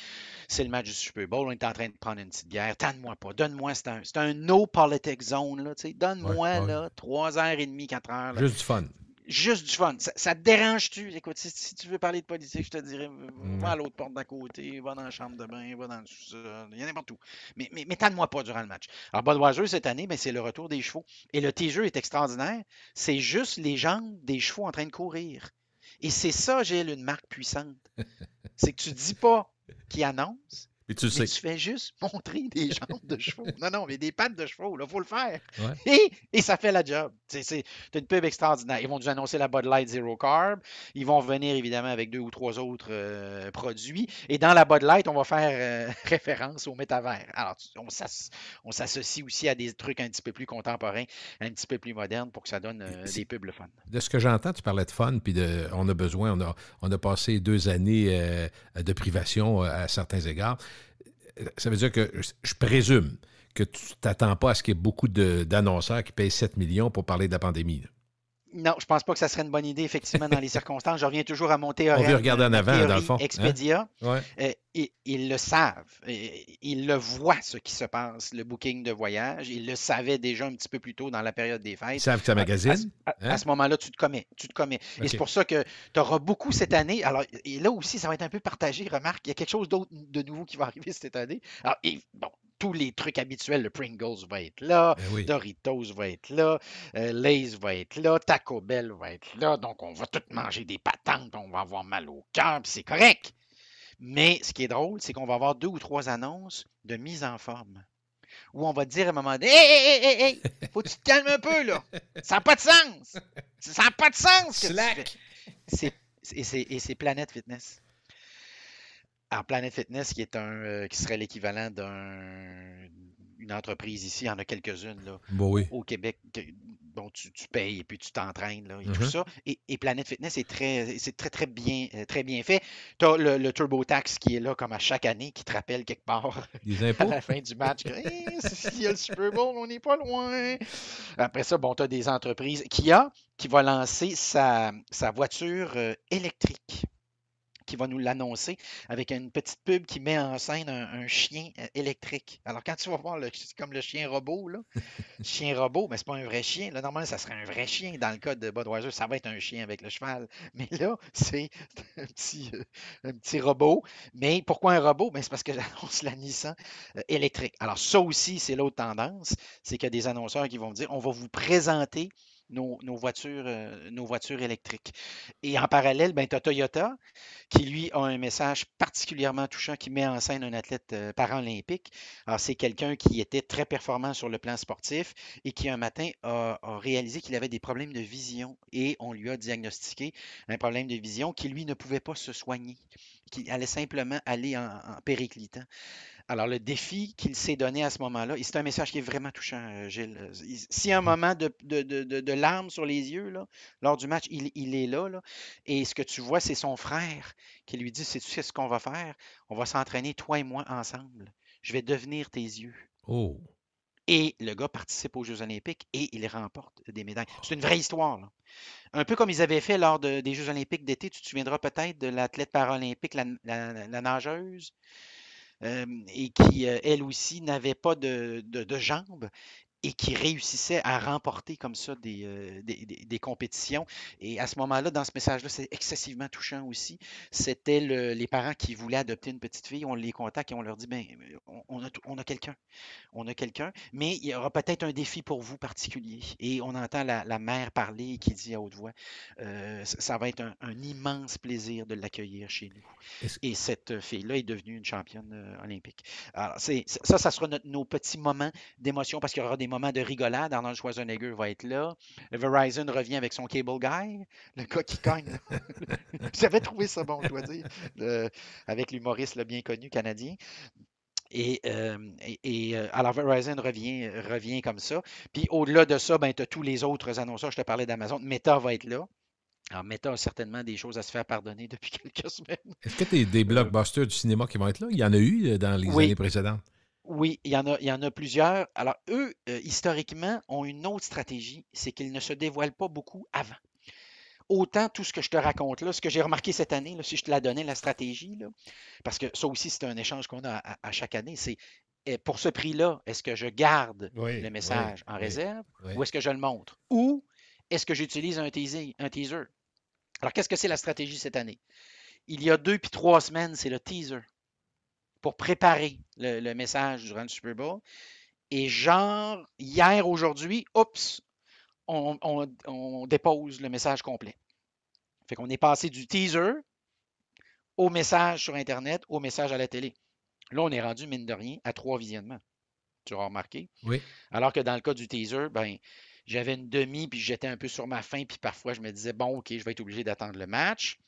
C'est le match du Super Bowl. On est en train de prendre une petite guerre. Tanne-moi pas. Donne-moi. C'est un no politic zone. Là, Ouais, donne-moi ouais. là, 3h30, 4 heures. Là. Juste du fun. Juste du fun. Ça te dérange-tu? Écoute, si tu veux parler de politique, je te dirais, va Ouais. à l'autre porte d'à côté, va dans la chambre de bain, va dans le sous-sol, il y a n'importe où. Mais tanne-moi pas durant le match. Alors, Budweiser, cette année, ben, c'est le retour des chevaux. Et le teaser est extraordinaire. C'est juste les jambes des chevaux en train de courir. Et c'est ça, Gilles, une marque puissante. C'est que tu dis pas qui annonce, Puis tu le Mais sais. tu fais juste montrer des jambes de chevaux. Non, non, mais des pattes de chevaux, il faut le faire. Ouais. Et ça fait la job. C'est une pub extraordinaire. Ils vont nous annoncer la Bud Light Zero Carb. Ils vont revenir évidemment avec 2 ou 3 autres produits. Et dans la Bud Light, on va faire référence au métavers. Alors, on s'associe aussi à des trucs un petit peu plus contemporains, un petit peu plus modernes pour que ça donne des pubs le fun. De ce que j'entends, tu parlais de fun, puis on a besoin, on a passé 2 années de privation à certains égards. Ça veut dire que je présume que tu t'attends pas à ce qu'il y ait beaucoup d'annonceurs qui payent 7 millions pour parler de la pandémie. Là. Non, je pense pas que ça serait une bonne idée, effectivement, dans les circonstances. Je reviens toujours à mon On théorème. veut regarder en ma avant, dans le théorie fond. Expedia. Hein? Ouais. Ils le savent. Ils le voient, ce qui se passe, le booking de voyage. Ils le savaient déjà un petit peu plus tôt dans la période des Ils fêtes. savent que ça magazine. À ce moment-là, tu te commets. Tu te commets. Et c'est pour ça que tu auras beaucoup cette année. Alors, et là aussi, ça va être un peu partagé. Remarque, il y a quelque chose d'autre de nouveau qui va arriver cette année. Alors, bon, tous les trucs habituels, le Pringles va être là, oui. Doritos va être là, Lay's va être là, Taco Bell va être là. Donc, on va tout manger des patentes, on va avoir mal au cœur, puis c'est correct. Mais ce qui est drôle, c'est qu'on va avoir 2 ou 3 annonces de mise en forme. Où on va te dire à un moment donné, hey, faut que tu te calmes un peu, là. Ça n'a pas de sens. Ça n'a pas de sens ce que Slack. tu fais. Et c'est Planet Fitness. Alors, Planet Fitness, qui serait l'équivalent d'une entreprise ici, il y en a quelques-unes là, oui. au Québec, dont tu payes et puis tu t'entraînes là, et tout ça. Et Planet Fitness c'est très bien fait. Tu as le TurboTax qui est là comme à chaque année, qui te rappelle quelque part à la fin du match. S'il y a le Super Bowl, on n'est pas loin. Après ça, bon, tu as des entreprises. Kia qui va lancer sa voiture électrique, qui va nous l'annoncer avec une petite pub qui met en scène un chien électrique. Alors, quand tu vas voir, c'est comme le chien robot, là. Chien robot, mais c'est pas un vrai chien. Là, normalement, ça serait un vrai chien. Dans le cas de Budweiser, ça va être un chien avec le cheval. Mais là, c'est un petit robot. Mais pourquoi un robot? Ben, c'est parce que j'annonce la Nissan électrique. Alors, ça aussi, c'est l'autre tendance. C'est qu'il y a des annonceurs qui vont me dire, on va vous présenter nos voitures électriques. Et en parallèle, ben, tu as Toyota qui, lui, a un message particulièrement touchant qui met en scène un athlète paralympique. Alors, c'est quelqu'un qui était très performant sur le plan sportif et qui, un matin, a réalisé qu'il avait des problèmes de vision et on lui a diagnostiqué un problème de vision qui, lui, ne pouvait pas se soigner, qui allait simplement aller en périclitant. Alors, le défi qu'il s'est donné à ce moment-là, et c'est un message qui est vraiment touchant, Gilles. S'il y a un moment de larmes sur les yeux, là, lors du match, il est là, là. Et ce que tu vois, c'est son frère qui lui dit, sais-tu ce qu'on va faire? On va s'entraîner, toi et moi, ensemble. Je vais devenir tes yeux. Oh. Et le gars participe aux Jeux olympiques et il remporte des médailles. C'est une vraie histoire, là. Un peu comme ils avaient fait lors des Jeux olympiques d'été. Tu te souviendras peut-être de l'athlète paralympique, la nageuse, et qui, elle aussi, n'avait pas de jambes et qui réussissait à remporter comme ça des compétitions. Et à ce moment-là, dans ce message-là, c'est excessivement touchant aussi. C'était les parents qui voulaient adopter une petite fille. On les contacte et on leur dit, ben, on a quelqu'un. On a quelqu'un, mais il y aura peut-être un défi pour vous particulier. Et on entend la mère parler qui dit à haute voix, ça va être un immense plaisir de l'accueillir chez nous. Et cette fille-là est devenue une championne olympique. Alors, ça sera nos petits moments d'émotion parce qu'il y aura des moments de rigolade. Arnold Schwarzenegger va être là. Verizon revient avec son Cable Guy, le gars qui cogne. J'avais trouvé ça bon, je dois dire, avec l'humoriste bien connu canadien. Et alors, Verizon revient comme ça. Puis au-delà de ça, ben, tu as tous les autres annonceurs. Je te parlais d'Amazon. Meta va être là. Alors, Meta a certainement des choses à se faire pardonner depuis quelques semaines. Est-ce que tu as des blockbusters du cinéma qui vont être là? Il y en a eu dans les années précédentes. Oui, il y en a plusieurs. Alors, eux, historiquement, ont une autre stratégie, c'est qu'ils ne se dévoilent pas beaucoup avant. Autant tout ce que je te raconte là, ce que j'ai remarqué cette année, là, si je te la donnais, la stratégie, là, parce que ça aussi, c'est un échange qu'on a à chaque année, c'est pour ce prix-là, est-ce que je garde le message en réserve ou est-ce que je le montre? Ou est-ce que j'utilise un teaser? Alors, qu'est-ce que c'est la stratégie cette année? Il y a 2 puis 3 semaines, c'est le teaser pour préparer le message durant le Super Bowl. Et genre, hier, aujourd'hui, oups, on dépose le message complet. Fait qu'on est passé du teaser au message sur Internet, au message à la télé. Là, on est rendu, mine de rien, à 3 visionnements. Tu auras remarqué. Oui. Alors que dans le cas du teaser, ben, j'avais une demi, puis j'étais un peu sur ma faim, puis parfois je me disais, bon, OK, je vais être obligé d'attendre le match.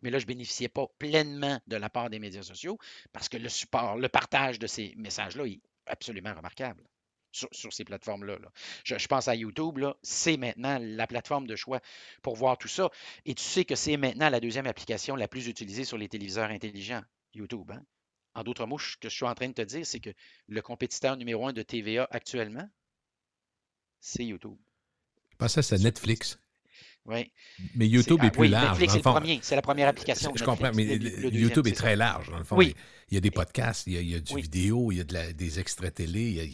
Mais là, je ne bénéficiais pas pleinement de la part des médias sociaux parce que le support, le partage de ces messages-là est absolument remarquable sur ces plateformes-là. Là. Je pense à YouTube, là, c'est maintenant la plateforme de choix pour voir tout ça. Et tu sais que c'est maintenant la deuxième application la plus utilisée sur les téléviseurs intelligents, YouTube. Hein? En d'autres mots, ce que je suis en train de te dire, c'est que le compétiteur numéro un de TVA actuellement, c'est YouTube. Je pensais que c'était Netflix. Oui. Mais YouTube est plus Oui, large. Netflix, Dans c'est le le fond, premier. C'est la première application de je Netflix. comprends, mais Le deuxième, YouTube est c'est ça. très large. Dans le fond, Oui. il y a des podcasts, il y a du Oui. vidéo, il y a des extraits télé.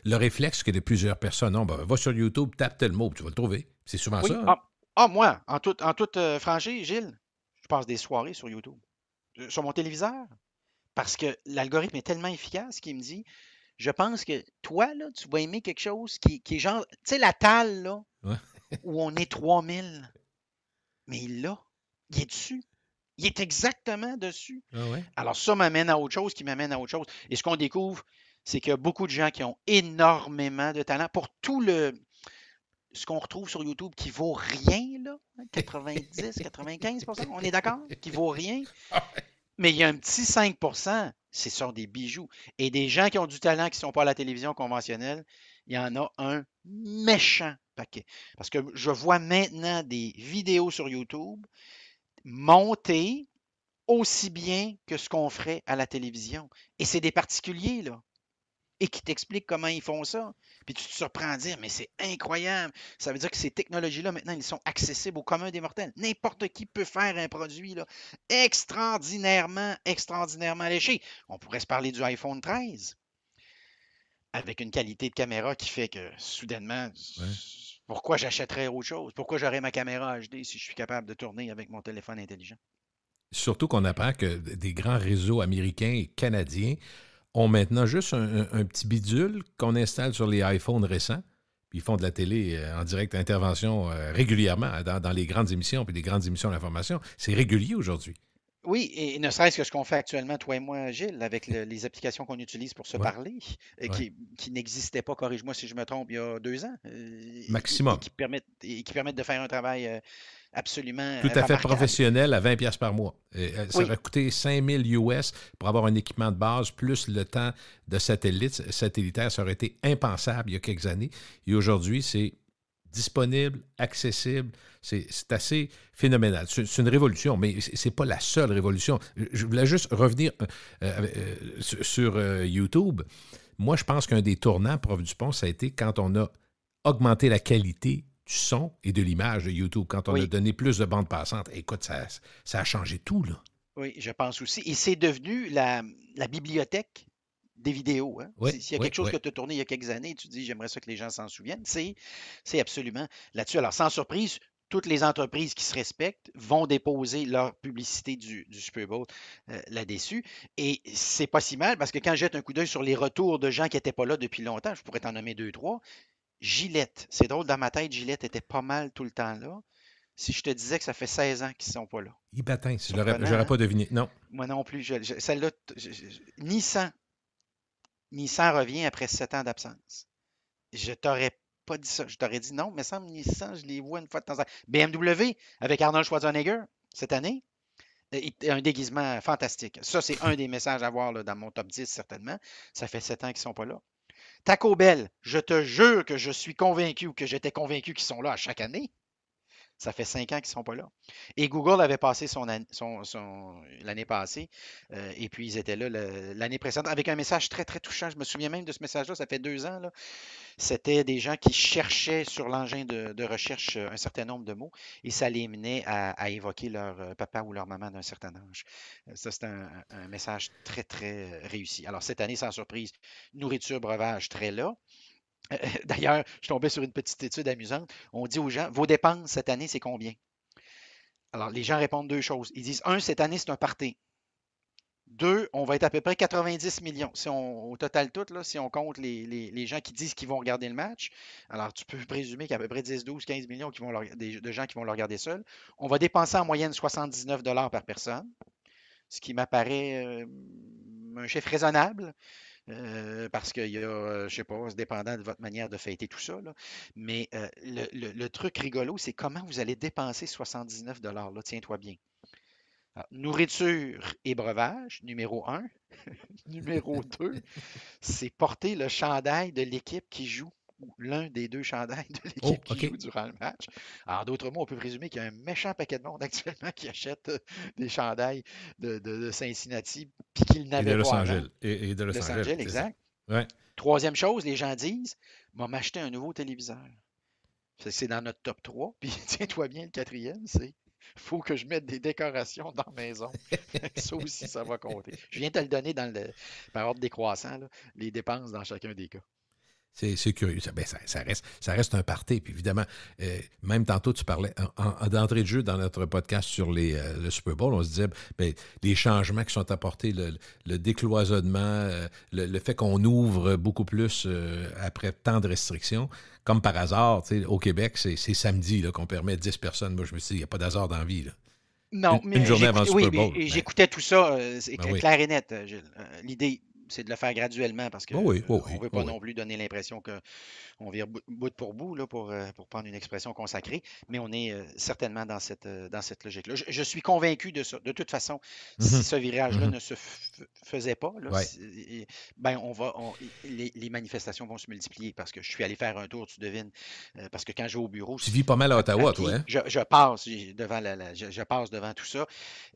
Le réflexe que plusieurs personnes ont, ben, va sur YouTube, tape tel mot, tu vas le trouver. C'est souvent Oui. ça. Hein? Moi, en toute franchise, Gilles, je passe des soirées sur YouTube, sur mon téléviseur, parce que l'algorithme est tellement efficace qu'il me dit, je pense que toi, là, tu vas aimer quelque chose qui est genre, tu sais, la talle, là, Ouais. où on est 3000, mais il est dessus. Il est exactement dessus. Ah ouais? Alors, ça m'amène à autre chose qui m'amène à autre chose. Et ce qu'on découvre, c'est qu'il y a beaucoup de gens qui ont énormément de talent pour tout ce qu'on retrouve sur YouTube qui vaut rien, là, 90, 95%, on est d'accord? Qui vaut rien. Mais il y a un petit 5%, c'est sur des bijoux. Et des gens qui ont du talent qui ne sont pas à la télévision conventionnelle, il y en a un méchant paquet. Parce que je vois maintenant des vidéos sur YouTube montées aussi bien que ce qu'on ferait à la télévision. Et c'est des particuliers, là, et qui t'expliquent comment ils font ça. Puis tu te surprends à dire, mais c'est incroyable. Ça veut dire que ces technologies-là, maintenant, ils sont accessibles au commun des mortels. N'importe qui peut faire un produit là, extraordinairement, extraordinairement léché. On pourrait se parler du iPhone 13 avec une qualité de caméra qui fait que soudainement, Ouais. pourquoi j'achèterais autre chose? Pourquoi j'aurais ma caméra HD si je suis capable de tourner avec mon téléphone intelligent? Surtout qu'on apprend que des grands réseaux américains et canadiens ont maintenant juste un petit bidule qu'on installe sur les iPhones récents. Puis ils font de la télé en direct intervention régulièrement dans les grandes émissions, puis des grandes émissions d'information. C'est régulier aujourd'hui. Oui, et ne serait-ce que ce qu'on fait actuellement, toi et moi, Gilles, avec les applications qu'on utilise pour se Ouais, parler, ouais. qui n'existaient pas, corrige-moi si je me trompe, il y a 2 ans, Maximum. et qui permettent de faire un travail absolument Tout à fait remarquable. professionnel à 20$ par mois. Ça Oui, aurait coûté 5000 US pour avoir un équipement de base, plus le temps de satellitaire. Ça aurait été impensable il y a quelques années. Et aujourd'hui, c'est disponible, accessible. C'est assez phénoménal. C'est une révolution, mais ce n'est pas la seule révolution. Je voulais juste revenir sur YouTube. Moi, je pense qu'un des tournants, Prof Dupont, ça a été quand on a augmenté la qualité du son et de l'image de YouTube, quand on a oui, donné plus de bandes passantes. Écoute, ça a changé tout, là. oui, je pense aussi. Et c'est devenu la bibliothèque des vidéos. Hein. Oui, S'il y a oui, quelque chose oui. que tu as tourné il y a quelques années, tu dis j'aimerais ça que les gens s'en souviennent, c'est absolument là-dessus. Alors, sans surprise, toutes les entreprises qui se respectent vont déposer leur publicité du Super Bowl là-dessus. Et c'est pas si mal parce que quand je jette un coup d'œil sur les retours de gens qui n'étaient pas là depuis longtemps, je pourrais t'en nommer deux, trois. Gillette, c'est drôle, dans ma tête, Gillette était pas mal tout le temps là. Si je te disais que ça fait 16 ans qu'ils ne sont pas là. Ibatin, Surprenant, j'aurais hein? pas deviné. Non. Moi non plus. Celle-là, Nissan. Nissan revient après 7 ans d'absence. Je t'aurais pas dit ça. Je t'aurais dit non, mais ça me semble Nissan, je les vois une fois de temps en temps. BMW avec Arnold Schwarzenegger cette année. Un déguisement fantastique. Ça, c'est un des messages à voir là, dans mon top 10, certainement. Ça fait 7 ans qu'ils ne sont pas là. Taco Bell, je te jure que je suis convaincu ou que j'étais convaincu qu'ils sont là à chaque année. Ça fait 5 ans qu'ils ne sont pas là. Et Google avait passé l'année passée, et puis ils étaient là l'année précédente, avec un message très, très touchant. Je me souviens même de ce message-là, ça fait 2 ans. Là. C'était des gens qui cherchaient sur l'engin de recherche un certain nombre de mots, et ça les menait à évoquer leur papa ou leur maman d'un certain âge. Ça, c'est un message très, très réussi. Alors, cette année, sans surprise, nourriture, breuvage, très là. D'ailleurs, je tombais sur une petite étude amusante. On dit aux gens, vos dépenses cette année, c'est combien? Alors, les gens répondent deux choses. Ils disent, un, cette année, c'est un party. Deux, on va être à peu près 90 millions. Si on, au total tout, là, si on compte les gens qui disent qu'ils vont regarder le match, alors tu peux présumer qu'il y a à peu près 10, 12, 15 millions de gens qui vont le regarder seuls. On va dépenser en moyenne 79 $ par personne, ce qui m'apparaît un chiffre raisonnable. Parce qu'il y a, je sais pas, c'est dépendant de votre manière de fêter tout ça, là. Mais le truc rigolo, c'est comment vous allez dépenser 79 là, tiens-toi bien. Alors, nourriture et breuvage, numéro un. Numéro 2, c'est porter le chandail de l'équipe qui joue, ou l'un des deux chandails de Oh, l'équipe qui OK. joue durant le match. Alors, d'autres mots, on peut présumer qu'il y a un méchant paquet de monde actuellement qui achète des chandails de Cincinnati, puis qu'ils Et de n'avaient Los pas avant. Angeles. Et de Los Los Angeles, Angeles, c'est ça. exact. Ouais. Troisième chose, les gens disent, m'a m'acheter un nouveau téléviseur. C'est dans notre top 3. Puis tiens-toi bien, le quatrième, c'est faut que je mette des décorations dans la maison. Ça aussi, ça va compter. Je viens de te le donner par ordre décroissant, là, les dépenses dans chacun des cas. C'est curieux. Ben, ça reste un party. Puis évidemment, même tantôt, tu parlais d'entrée de jeu dans notre podcast sur le Super Bowl. On se disait, ben, les changements qui sont apportés, le décloisonnement, le fait qu'on ouvre beaucoup plus après tant de restrictions. Comme par hasard, au Québec, c'est samedi là, qu'on permet 10 personnes. Moi, je me suis dit, il n'y a pas d'hasard dans la vie. Là. Non, Une mais journée avant le j'écoutais, oui, Super Bowl. mais j'écoutais tout ça, c'est Ben oui. clair et net, Gilles. L'idée, c'est de le faire graduellement parce Oh oui, oh qu'on ne oui, veut oh pas oui. non plus donner l'impression qu'on vire bout pour bout, là, pour prendre une expression consacrée, mais on est certainement dans cette logique-là. Je suis convaincu de ça. De toute façon, si Mhm, ce virage-là mhm. ne se faisait pas, là, Ouais. ben les manifestations vont se multiplier parce que je suis allé faire un tour, tu devines, parce que quand je vais au bureau, Tu vis pas mal à à Ottawa, toi, pied, hein? je passe devant je passe devant tout ça.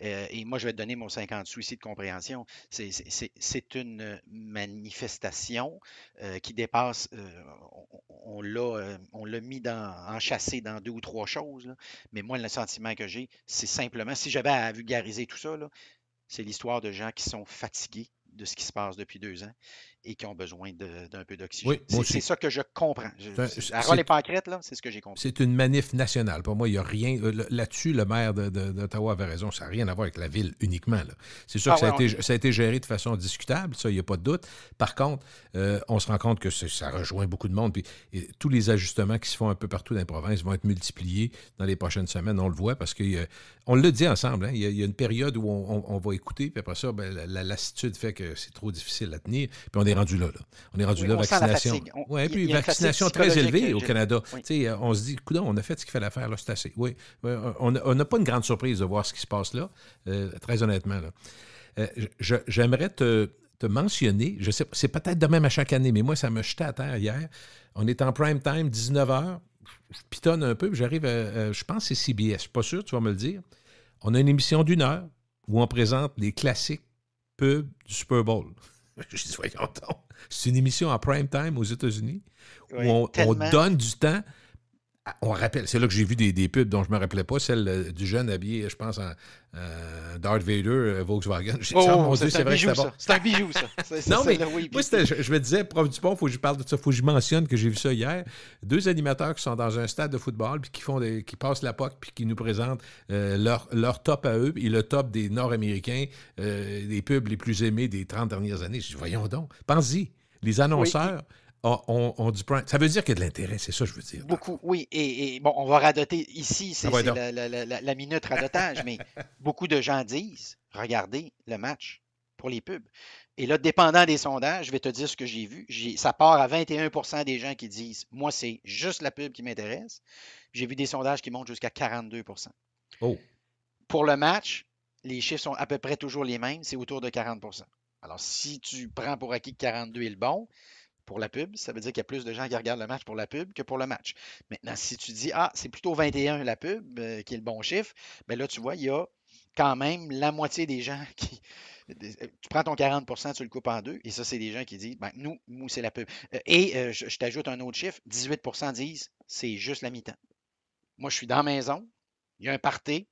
Et moi, je vais te donner mon 50 sous ici de compréhension. C'est une manifestation qui dépasse, on l'a mis enchâssé dans deux ou trois choses, là. Mais moi, le sentiment que j'ai, c'est simplement, si j'avais à vulgariser tout ça, là, c'est l'histoire de gens qui sont fatigués de ce qui se passe depuis 2 ans et qui ont besoin d'un peu d'oxygène. Oui, moi C'est aussi. ça que je comprends. À les C'est pancrètes, là, c'est ce que j'ai compris. C'est une manif nationale. Pour moi, il n'y a rien. Là-dessus, le maire d'Ottawa avait raison. Ça n'a rien à voir avec la ville uniquement. Là. C'est sûr Ah que ouais, ça a été géré de façon discutable, ça, il n'y a pas de doute. Par contre, on se rend compte que ça rejoint beaucoup de monde. Puis tous les ajustements qui se font un peu partout dans les provinces vont être multipliés dans les prochaines semaines. On le voit parce qu'on le dit ensemble. Hein, il y a une période où on va écouter, puis après ça, ben, la lassitude fait que c'est trop difficile à tenir. Puis on est rendu là. On est rendu oui, là, on sent la vaccination. fatigue. Oui, puis Il y a une fatigue vaccination très psychologique, élevée au Gilles. Canada. Oui. On se dit, coudonc, on a fait ce qu'il fallait faire, là, c'est assez. Oui, on n'a pas une grande surprise de voir ce qui se passe là, très honnêtement. Là. J'aimerais te mentionner, je sais pas, c'est peut-être de même à chaque année, mais moi, ça me jetait à terre hier. On est en prime time, 19h. Je pitonne un peu, puis j'arrive je pense que c'est CBS, je ne suis pas sûr, tu vas me le dire. On a une émission d'1 heure où on présente les classiques pubs du Super Bowl. Je dis, voyons donc. C'est une émission en prime time aux États-Unis Oui, où on tellement. donne du temps. On rappelle, c'est là que j'ai vu des pubs dont je ne me rappelais pas, celle du jeune habillé, je pense, en Darth Vader, Volkswagen. J'ai dit, oh mon Dieu, c'est vrai que c'était bon. C'est un bijou, ça. Non, mais oui, moi, je me disais, prof Dupont, il faut que je parle de ça, il faut que je mentionne que j'ai vu ça hier. 2 animateurs qui sont dans un stade de football, puis qui passent la POC, puis qui nous présentent leur top à eux, et le top des Nord-Américains, des pubs les plus aimés des 30 dernières années. Je dis, voyons donc, pense-y, les annonceurs... On du prime. Ça veut dire qu'il y a de l'intérêt, c'est ça que je veux dire. Beaucoup, oui. Et bon, on va radoter ici, c'est ouais, donc. la minute radotage, mais beaucoup de gens disent regardez le match pour les pubs. Et là, dépendant des sondages, je vais te dire ce que j'ai vu. Ça part à 21% des gens qui disent moi, c'est juste la pub qui m'intéresse. J'ai vu des sondages qui montent jusqu'à 42%. Oh. Pour le match, les chiffres sont à peu près toujours les mêmes, c'est autour de 40%. Alors, si tu prends pour acquis que 42 est le bon, pour la pub, ça veut dire qu'il y a plus de gens qui regardent le match pour la pub que pour le match. Maintenant, si tu dis, c'est plutôt 21 la pub, qui est le bon chiffre, bien là, tu vois, il y a quand même la moitié des gens qui... Tu prends ton 40%, tu le coupes en deux, et ça, c'est des gens qui disent, ben, nous c'est la pub. Je t'ajoute un autre chiffre, 18% disent, c'est juste la mi-temps. Moi, je suis dans la maison, il y a un party,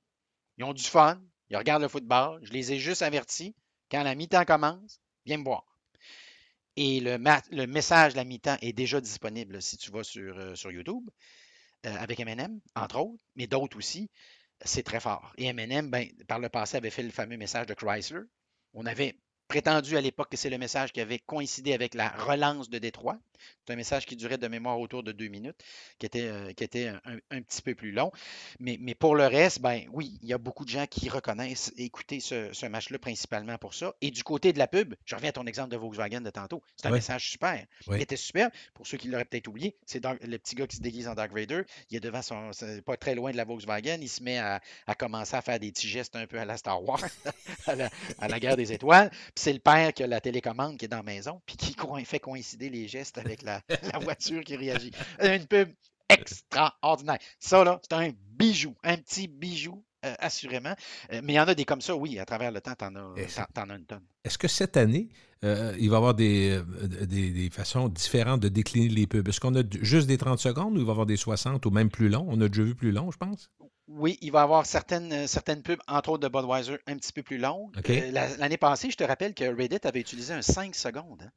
ils ont du fun, ils regardent le football, je les ai juste avertis, quand la mi-temps commence, viens me voir. Et le message de la mi-temps est déjà disponible si tu vas sur YouTube, avec M&M, entre autres, mais d'autres aussi. C'est très fort. Et M&M, ben, par le passé, avait fait le fameux message de Chrysler. On avait prétendu à l'époque que c'est le message qui avait coïncidé avec la relance de Détroit. C'est un message qui durait de mémoire autour de 2 minutes, qui était un petit peu plus long. Mais pour le reste, ben oui, il y a beaucoup de gens qui reconnaissent écouter ce match-là principalement pour ça. Et du côté de la pub, je reviens à ton exemple de Volkswagen de tantôt. C'est un Oui, message super. Il oui. était super. Pour ceux qui l'auraient peut-être oublié, c'est le petit gars qui se déguise en Dark Vader. Il est devant pas très loin de la Volkswagen. Il se met à commencer à faire des petits gestes un peu à la Star Wars, à la guerre des étoiles. Puis c'est le père qui a la télécommande qui est dans la maison, puis qui fait coïncider les gestes avec la voiture qui réagit. Une pub extraordinaire. Ça, là, c'est un bijou, un petit bijou, assurément. Mais il y en a des comme ça, oui, à travers le temps, t'en as une tonne. Est-ce que cette année, il va y avoir des façons différentes de décliner les pubs? Est-ce qu'on a juste des 30 secondes ou il va y avoir des 60 ou même plus longs? On a déjà vu plus long, je pense. Oui, il va y avoir certaines pubs, entre autres de Budweiser, un petit peu plus longues. OK. L'année passée, je te rappelle que Reddit avait utilisé un 5 secondes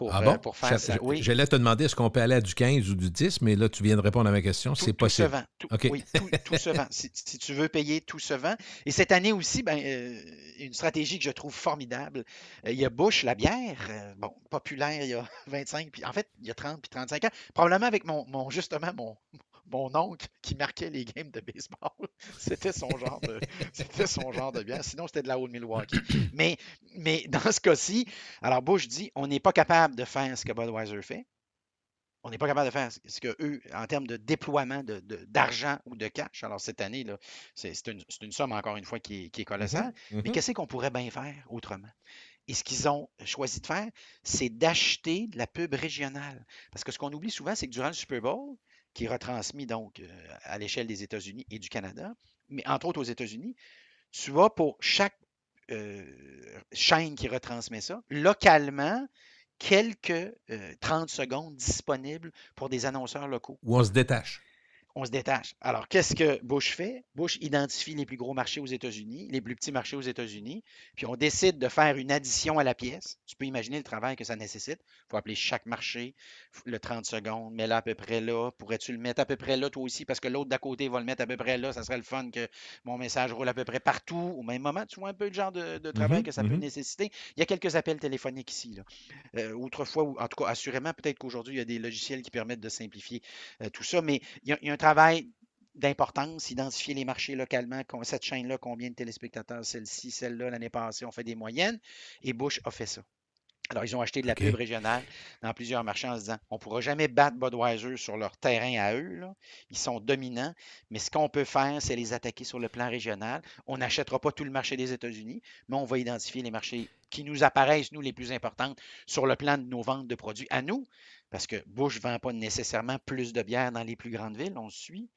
Ah bon? pour faire ça. Oui, J'allais te demander est-ce qu'on peut aller à du 15 ou du 10, mais là, tu viens de répondre à ma question. C'est tout se possible. vend. OK. Oui, tout se vend. Si tu veux payer, tout se vend. Et cette année aussi, ben, une stratégie que je trouve formidable. Il y a Busch, la bière, bon, populaire il y a 25, puis en fait, il y a 30 puis 35 ans. Probablement avec justement, mon oncle qui marquait les games de baseball. C'était son genre de bière. Sinon, c'était de la Old Milwaukee. Mais dans ce cas-ci, alors Bush dit, on n'est pas capable de faire ce que Budweiser fait. On n'est pas capable de faire ce que eux, en termes de déploiement d'argent ou de cash. Alors, cette année, là, c'est une somme, encore une fois, qui est colossale. Mais qu'est-ce qu'on pourrait bien faire autrement? Et ce qu'ils ont choisi de faire, c'est d'acheter de la pub régionale. Parce que ce qu'on oublie souvent, c'est que durant le Super Bowl, qui est retransmis donc à l'échelle des États-Unis et du Canada, mais entre autres aux États-Unis, tu vas pour chaque chaîne qui retransmet ça, localement, quelques 30 secondes disponibles pour des annonceurs locaux. Ou on se détache. On se détache. Alors, qu'est-ce que Bush fait? Bush identifie les plus gros marchés aux États-Unis, les plus petits marchés aux États-Unis, puis on décide de faire une addition à la pièce. Tu peux imaginer le travail que ça nécessite. Il faut appeler chaque marché, le 30 secondes, mets-le à peu près là. Pourrais-tu le mettre à peu près là, toi aussi, parce que l'autre d'à côté va le mettre à peu près là. Ça serait le fun que mon message roule à peu près partout au même moment. Tu vois un peu le genre de travail que ça peut nécessiter. Il y a quelques appels téléphoniques ici, là. Autrefois, ou en tout cas, assurément, peut-être qu'aujourd'hui, il y a des logiciels qui permettent de simplifier tout ça, mais il y a un travail d'importance, identifier les marchés localement, cette chaîne-là, combien de téléspectateurs, celle-ci, celle-là, l'année passée, on fait des moyennes, et Bush a fait ça. Alors, ils ont acheté de la pub régionale dans plusieurs marchés en se disant, on ne pourra jamais battre Budweiser sur leur terrain à eux, là. Ils sont dominants, mais ce qu'on peut faire, c'est les attaquer sur le plan régional. On n'achètera pas tout le marché des États-Unis, mais on va identifier les marchés qui nous apparaissent, nous, les plus importantes sur le plan de nos ventes de produits à nous, parce que Bush ne vend pas nécessairement plus de bière dans les plus grandes villes, on suit.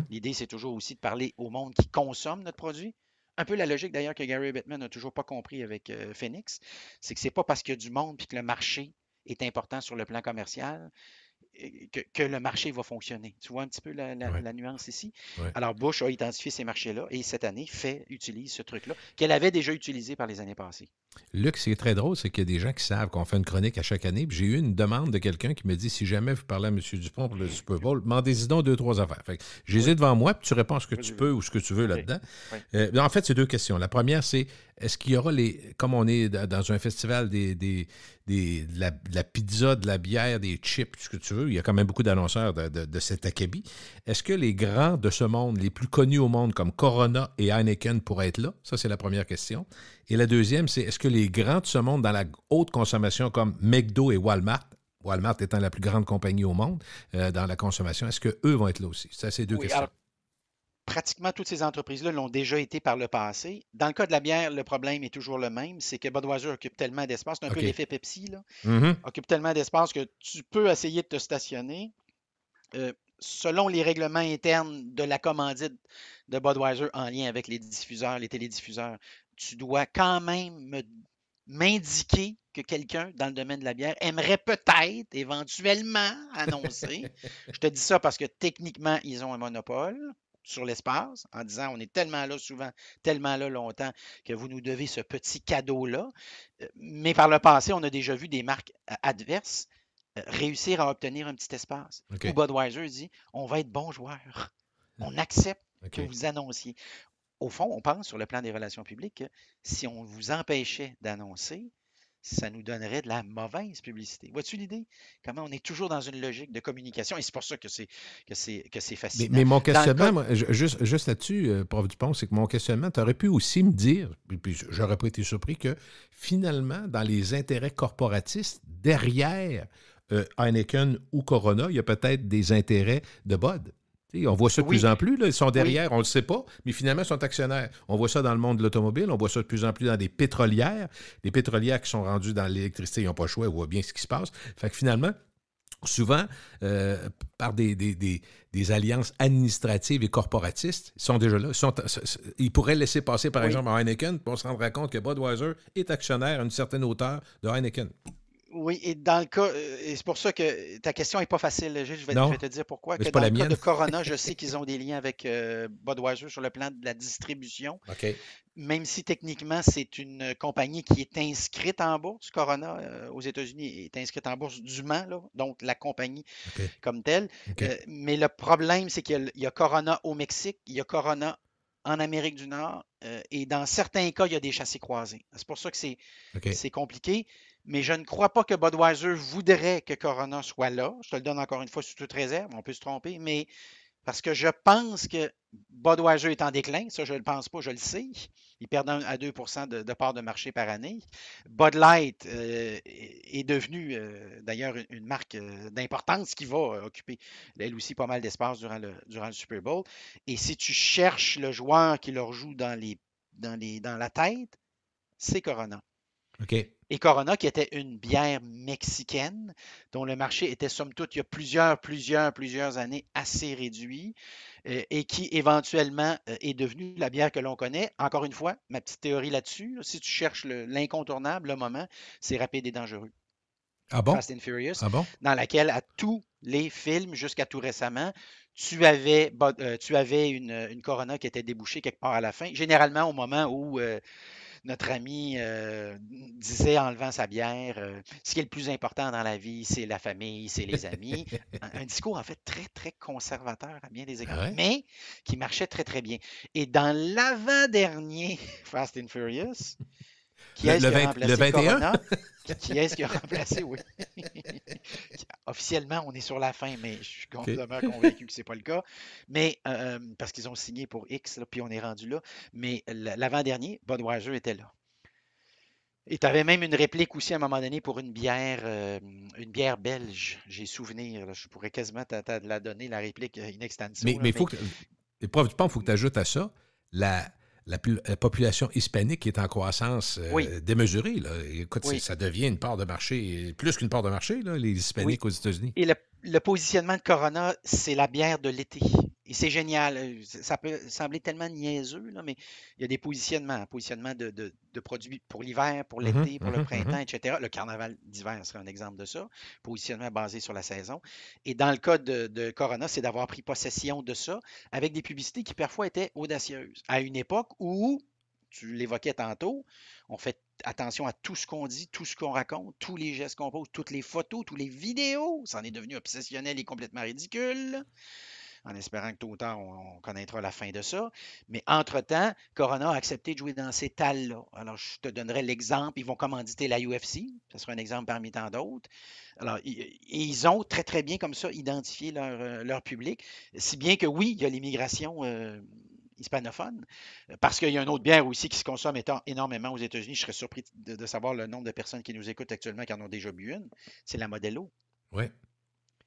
L'idée, c'est toujours aussi de parler au monde qui consomme notre produit. Un peu la logique d'ailleurs que Gary Bettman n'a toujours pas compris avec Phoenix, c'est que c'est pas parce qu'il y a du monde et que le marché est important sur le plan commercial que le marché va fonctionner. Tu vois un petit peu la nuance ici? Ouais. Alors, Bush a identifié ces marchés-là et cette année utilise ce truc-là qu'elle avait déjà utilisé par les années passées. Luc, c'est très drôle, c'est qu'il y a des gens qui savent qu'on fait une chronique à chaque année. Puis j'ai eu une demande de quelqu'un qui me dit si jamais vous parlez à M. Dupont pour le Super Bowl, demandez-y donc 2-3 affaires. Fait que j'ai les ai devant moi, puis tu réponds ce que tu peux ou ce que tu veux là-dedans. En fait, c'est 2 questions. La première, c'est est-ce qu'il y aura comme on est dans un festival de la pizza, de la bière, des chips, ce que tu veux, il y a quand même beaucoup d'annonceurs de cet acabit. Est-ce que les grands de ce monde, les plus connus au monde comme Corona et Heineken pourraient être là? Ça, c'est la première question. Et la deuxième, c'est est-ce que les grands de ce monde dans la haute consommation comme McDo et Walmart étant la plus grande compagnie au monde dans la consommation, est-ce qu'eux vont être là aussi? Ça, c'est 2 questions. Alors, pratiquement toutes ces entreprises-là l'ont déjà été par le passé. Dans le cas de la bière, le problème est toujours le même, c'est que Budweiser occupe tellement d'espace, c'est un peu l'effet Pepsi, là, occupe tellement d'espace que tu peux essayer de te stationner. Selon les règlements internes de la commandite de Budweiser en lien avec les diffuseurs, les télédiffuseurs, tu dois quand même m'indiquer que quelqu'un dans le domaine de la bière aimerait peut-être, éventuellement, annoncer. Je te dis ça parce que techniquement, ils ont un monopole sur l'espace en disant on est tellement là souvent, tellement là longtemps que vous nous devez ce petit cadeau-là. Mais par le passé, on a déjà vu des marques adverses réussir à obtenir un petit espace. Où Budweiser dit on va être bons joueurs. On accepte que vous annonciez. au fond, on pense sur le plan des relations publiques que si on vous empêchait d'annoncer, ça nous donnerait de la mauvaise publicité. Vois-tu l'idée? Comment on est toujours dans une logique de communication et c'est pour ça que c'est fascinant. Mais mon Dans le cas, questionnement, moi, juste là-dessus, prof Dupont, c'est que mon questionnement, tu aurais pu aussi me dire, puis j'aurais pas été surpris, que finalement, dans les intérêts corporatistes, derrière Heineken ou Corona, il y a peut-être des intérêts de Bud. Tu sais, on voit ça de plus oui, en plus, là, ils sont oui, derrière, on ne le sait pas, mais finalement, ils sont actionnaires. On voit ça dans le monde de l'automobile, on voit ça de plus en plus dans des pétrolières. Les pétrolières qui sont rendues dans l'électricité, ils n'ont pas le choix, ils voient bien ce qui se passe. Fait que finalement, souvent, par des alliances administratives et corporatistes, ils sont déjà là. Ils pourraient laisser passer, par oui. exemple, à Heineken, puis on se rendra compte que Budweiser est actionnaire à une certaine hauteur de Heineken. Oui, et dans le cas, et c'est pour ça que ta question n'est pas facile, Gilles, je vais Non, te dire pourquoi. mais Que c'est pas dans la le cas de mienne. Corona, je sais qu'ils ont des liens avec Budweiser sur le plan de la distribution, OK. même si techniquement c'est une compagnie qui est inscrite en bourse. Corona aux États-Unis est inscrite en bourse dûment, là, donc la compagnie OK. comme telle. OK. Mais le problème, c'est qu'il y a Corona au Mexique, il y a Corona en Amérique du Nord, et dans certains cas, il y a des chassés croisés. C'est pour ça que OK. c'est compliqué, mais je ne crois pas que Budweiser voudrait que Corona soit là. Je te le donne encore une fois sous toute réserve, on peut se tromper, mais parce que je pense que Budweiser est en déclin, ça je ne le pense pas, je le sais. Ils perdent 1 à 2 de part de marché par année. Bud Light est devenu d'ailleurs une marque d'importance qui va occuper elle aussi pas mal d'espace durant le Super Bowl. Et si tu cherches le joueur qui leur joue dans la tête, c'est Corona. OK. Et Corona, qui était une bière mexicaine, dont le marché était somme toute il y a plusieurs années assez réduit, et qui éventuellement est devenue la bière que l'on connaît. Encore une fois, ma petite théorie là-dessus, là, si tu cherches l'incontournable, le moment, c'est Rapide et Dangereux, Ah bon? Fast and Furious, Ah bon? dans laquelle à tous les films, jusqu'à tout récemment, tu avais une Corona qui était débouchée quelque part à la fin, généralement au moment où notre ami disait en levant sa bière, ce qui est le plus important dans la vie, c'est la famille, c'est les amis. Un discours en fait très, très conservateur à bien des Ah égards, ouais? mais qui marchait très, très bien. Et dans l'avant-dernier Fast and Furious, qui est-ce qui a Le remplacé 21? Corona? Qui est-ce qui a remplacé, oui. Officiellement, on est sur la fin, mais je suis OK. complètement convaincu que ce n'est pas le cas. Mais parce qu'ils ont signé pour X, là, puis on est rendu là. Mais l'avant-dernier, Budweiser était là. Et tu avais même une réplique aussi à un moment donné pour une bière belge. J'ai souvenir, là, je pourrais quasiment la donner, la réplique in extenso, Mais là, il mais faut que. Les profs du pont, il faut que tu ajoutes à ça la population hispanique qui est en croissance oui, démesurée. Là. Écoute, oui, ça devient une part de marché, plus qu'une part de marché, là, les oui. hispaniques aux États-Unis. Et le positionnement de Corona, c'est la bière de l'été. Et c'est génial. Ça peut sembler tellement niaiseux, là, mais il y a des positionnements de produits pour l'hiver, pour Mhm, l'été, pour le mhm, printemps, mhm. etc. Le carnaval d'hiver serait un exemple de ça. Positionnement basé sur la saison. Et dans le cas de Corona, c'est d'avoir pris possession de ça avec des publicités qui parfois étaient audacieuses. À une époque où, tu l'évoquais tantôt, on fait attention à tout ce qu'on dit, tout ce qu'on raconte, tous les gestes qu'on pose, toutes les photos, toutes les vidéos. Ça en est devenu obsessionnel et complètement ridicule, en espérant que tôt ou tard, on connaîtra la fin de ça. Mais entre-temps, Corona a accepté de jouer dans ces talles-là. Alors, je te donnerai l'exemple. Ils vont commanditer la UFC. Ce sera un exemple parmi tant d'autres. Alors, ils ont très, très bien comme ça identifié leur public. Si bien que oui, il y a l'immigration hispanophone, parce qu'il y a une autre bière aussi qui se consomme énormément aux États-Unis. Je serais surpris de savoir le nombre de personnes qui nous écoutent actuellement qui en ont déjà bu une. C'est la Modelo Oui.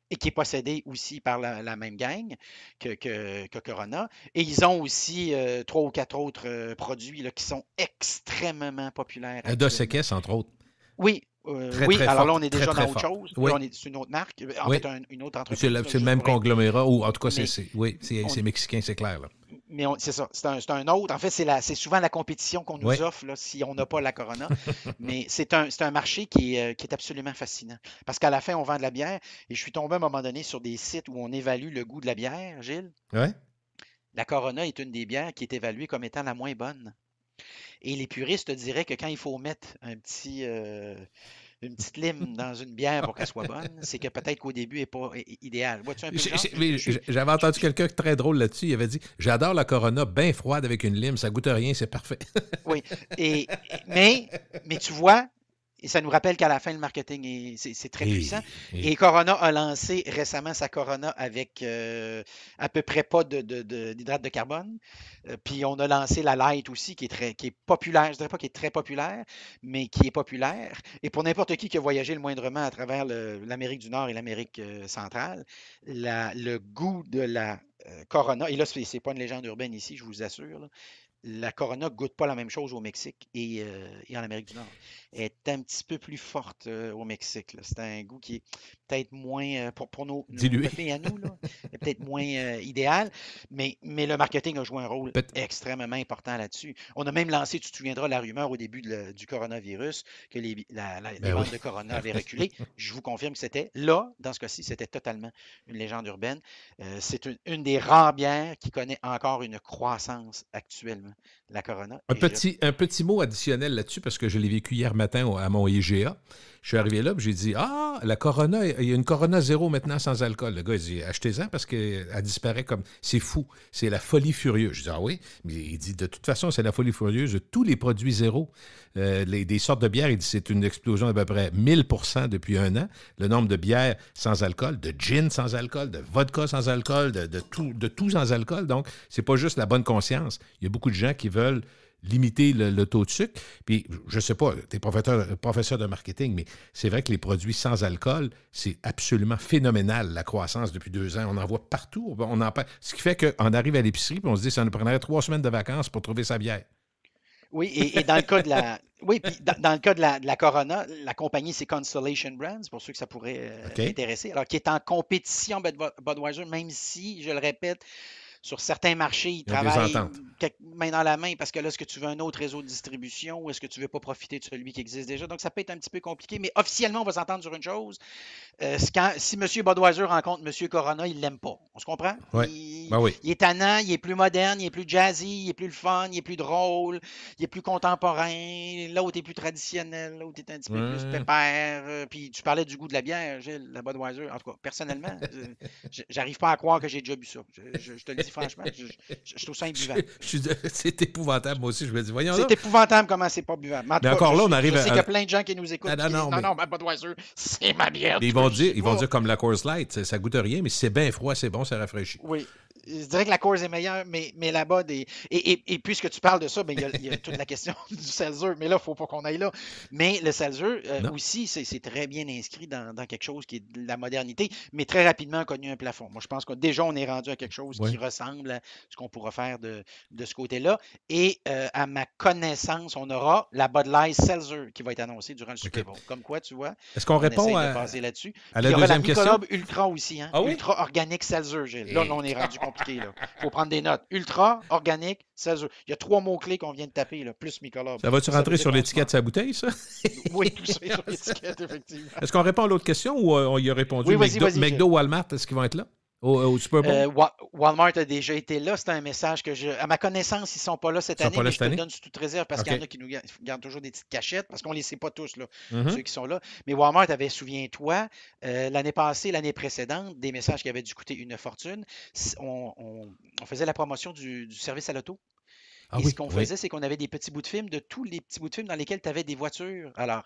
et qui est possédée aussi par la même gang que Corona. Et ils ont aussi trois ou quatre autres produits là, qui sont extrêmement populaires Dos actuellement. Equis, entre autres. Oui, Très, oui. très Alors là, forte. on est Très, déjà très dans autre forte. chose. Oui. Là, c'est une autre marque. En Oui. fait, une autre C'est entreprise. Là, c'est le juste même pour être. conglomérat, ou en tout cas, Mais oui, on, c'est mexicain, c'est clair. Là. mais c'est ça, c'est un autre. En fait, c'est souvent la compétition qu'on Oui. nous offre là, si on n'a pas la Corona. Mais c'est un marché qui est absolument fascinant. Parce qu'à la fin, on vend de la bière. Et je suis tombé à un moment donné sur des sites où on évalue le goût de la bière, Gilles. Ouais. La Corona est une des bières qui est évaluée comme étant la moins bonne. Et les puristes diraient que quand il faut mettre une petite lime dans une bière pour qu'elle soit bonne, c'est que peut-être qu'au début, elle n'est pas idéale. Vois-tu un peu le genre? J'avais entendu quelqu'un très drôle là-dessus. Il avait dit j'adore la Corona bien froide avec une lime, ça goûte à rien, c'est parfait. Oui. Mais tu vois, et ça nous rappelle qu'à la fin, le marketing, c'est très puissant. Et Corona a lancé récemment sa Corona avec à peu près pas d'hydrate de carbone. Puis on a lancé la Light aussi, qui est populaire. Je ne dirais pas qui est très populaire, mais qui est populaire. Et pour n'importe qui a voyagé le moindrement à travers l'Amérique du Nord et l'Amérique centrale, le goût de la Corona, et là, ce n'est pas une légende urbaine ici, je vous assure, là, la Corona ne goûte pas la même chose au Mexique et en Amérique du Nord. Elle est un petit peu plus forte au Mexique. C'est un goût qui est peut-être moins, pour nos cafés à nous, là, est peut-être moins idéal, mais le marketing a joué un rôle extrêmement important là-dessus. On a même lancé, tu te souviendras, la rumeur au début du coronavirus que les ventes de Corona avaient reculé. Je vous confirme que c'était là, dans ce cas-ci, c'était totalement une légende urbaine. C'est une des rares bières qui connaît encore une croissance actuellement, la Corona. Un petit mot additionnel là-dessus, parce que je l'ai vécu hier matin à mon IGA. Je suis arrivé là et j'ai dit la Corona, il y a une Corona zéro maintenant sans alcool. Le gars, il dit achetez-en parce qu'elle disparaît comme. C'est fou. C'est la folie furieuse. Je dis oui. Mais il dit de toute façon, c'est la folie furieuse de tous les produits zéro. Des sortes de bières, il dit c'est une explosion d'à peu près 1000% depuis un an. Le nombre de bières sans alcool, de gin sans alcool, de vodka sans alcool, de tout sans alcool. Donc, c'est pas juste la bonne conscience. Il y a beaucoup de gens qui veulent limiter le taux de sucre. Puis, je ne sais pas, tu es professeur de marketing, mais c'est vrai que les produits sans alcool, c'est absolument phénoménal, la croissance depuis 2 ans. On en voit partout. Ce qui fait qu'on arrive à l'épicerie et on se dit que ça nous prendrait 3 semaines de vacances pour trouver sa bière. Oui, et dans le cas de la. Oui, puis dans le cas de la Corona, la compagnie, c'est Constellation Brands, pour ceux que ça pourrait intéresser. Alors, qui est en compétition Budweiser, même si, je le répète, sur certains marchés, ils travaillent main dans la main parce que là, est-ce que tu veux un autre réseau de distribution ou est-ce que tu ne veux pas profiter de celui qui existe déjà? Donc, ça peut être un petit peu compliqué, mais officiellement, on va s'entendre sur une chose. Si M. Budweiser rencontre M. Corona, il ne l'aime pas. On se comprend? Oui. Il est tannant, il est plus moderne, il est plus jazzy, il est plus le fun, il est plus drôle, il est plus contemporain. L'autre est plus traditionnel, l'autre est un petit peu plus pépère. Puis tu parlais du goût de la bière, Gilles, la Budweiser. En tout cas, personnellement, j'arrive pas à croire que j'ai déjà bu ça. Je te le dis franchement, je trouve ça imbuvable. C'est épouvantable, moi aussi. Je me dis, voyons. C'est épouvantable comment c'est pas buvable. Mais encore là, on arrive à. Je sais qu'il y a plein de gens qui nous écoutent. Non, ma Budweiser, c'est ma bière. Ils vont dire comme la Coors Light, ça goûte rien, mais si c'est bien froid, c'est bon, ça rafraîchit. Oui. Je dirais que la Coors est meilleure, mais là-bas, et puisque tu parles de ça, il y a toute la question du seltzer, mais là, il ne faut pas qu'on aille là. Mais le seltzer, aussi, c'est très bien inscrit dans quelque chose qui est de la modernité, mais très rapidement a connu un plafond. Moi, je pense que déjà, on est rendu à quelque chose qui ressemble à ce qu'on pourra faire de ce côté-là. Et à ma connaissance, on aura la Bud Light Seltzer qui va être annoncée durant le Super Bowl. Comme quoi, tu vois, est-ce qu'on répond à la deuxième question? Il y aura la Michelob Ultra aussi, hein? Ultra Organic Seltzer, Gilles. Là, on est rendu compliqué. Il faut prendre des notes. Ultra, organique, seltzer. Il y a 3 mots-clés qu'on vient de taper, là, plus Michelob. Ça va-tu rentrer sur l'étiquette de sa bouteille, ça? Oui, tout ça est sur l'étiquette, effectivement. Est-ce qu'on répond à l'autre question ou on y a répondu? Oui, vas-y. McDo, Walmart, est-ce qu'ils vont être là? Au Super Bowl? Walmart a déjà été là. C'est un message que à ma connaissance, ils ne sont pas là cette année, mais je te le donne sous toute réserve parce qu'il y en a qui nous gardent toujours des petites cachettes parce qu'on ne les sait pas tous, là, ceux qui sont là. Mais Walmart avait, souviens-toi, l'année passée, l'année précédente, des messages qui avaient dû coûter une fortune. On faisait la promotion du service à l'auto. Ce qu'on faisait, c'est qu'on avait des petits bouts de film, de tous les petits bouts de film dans lesquels tu avais des voitures. Alors,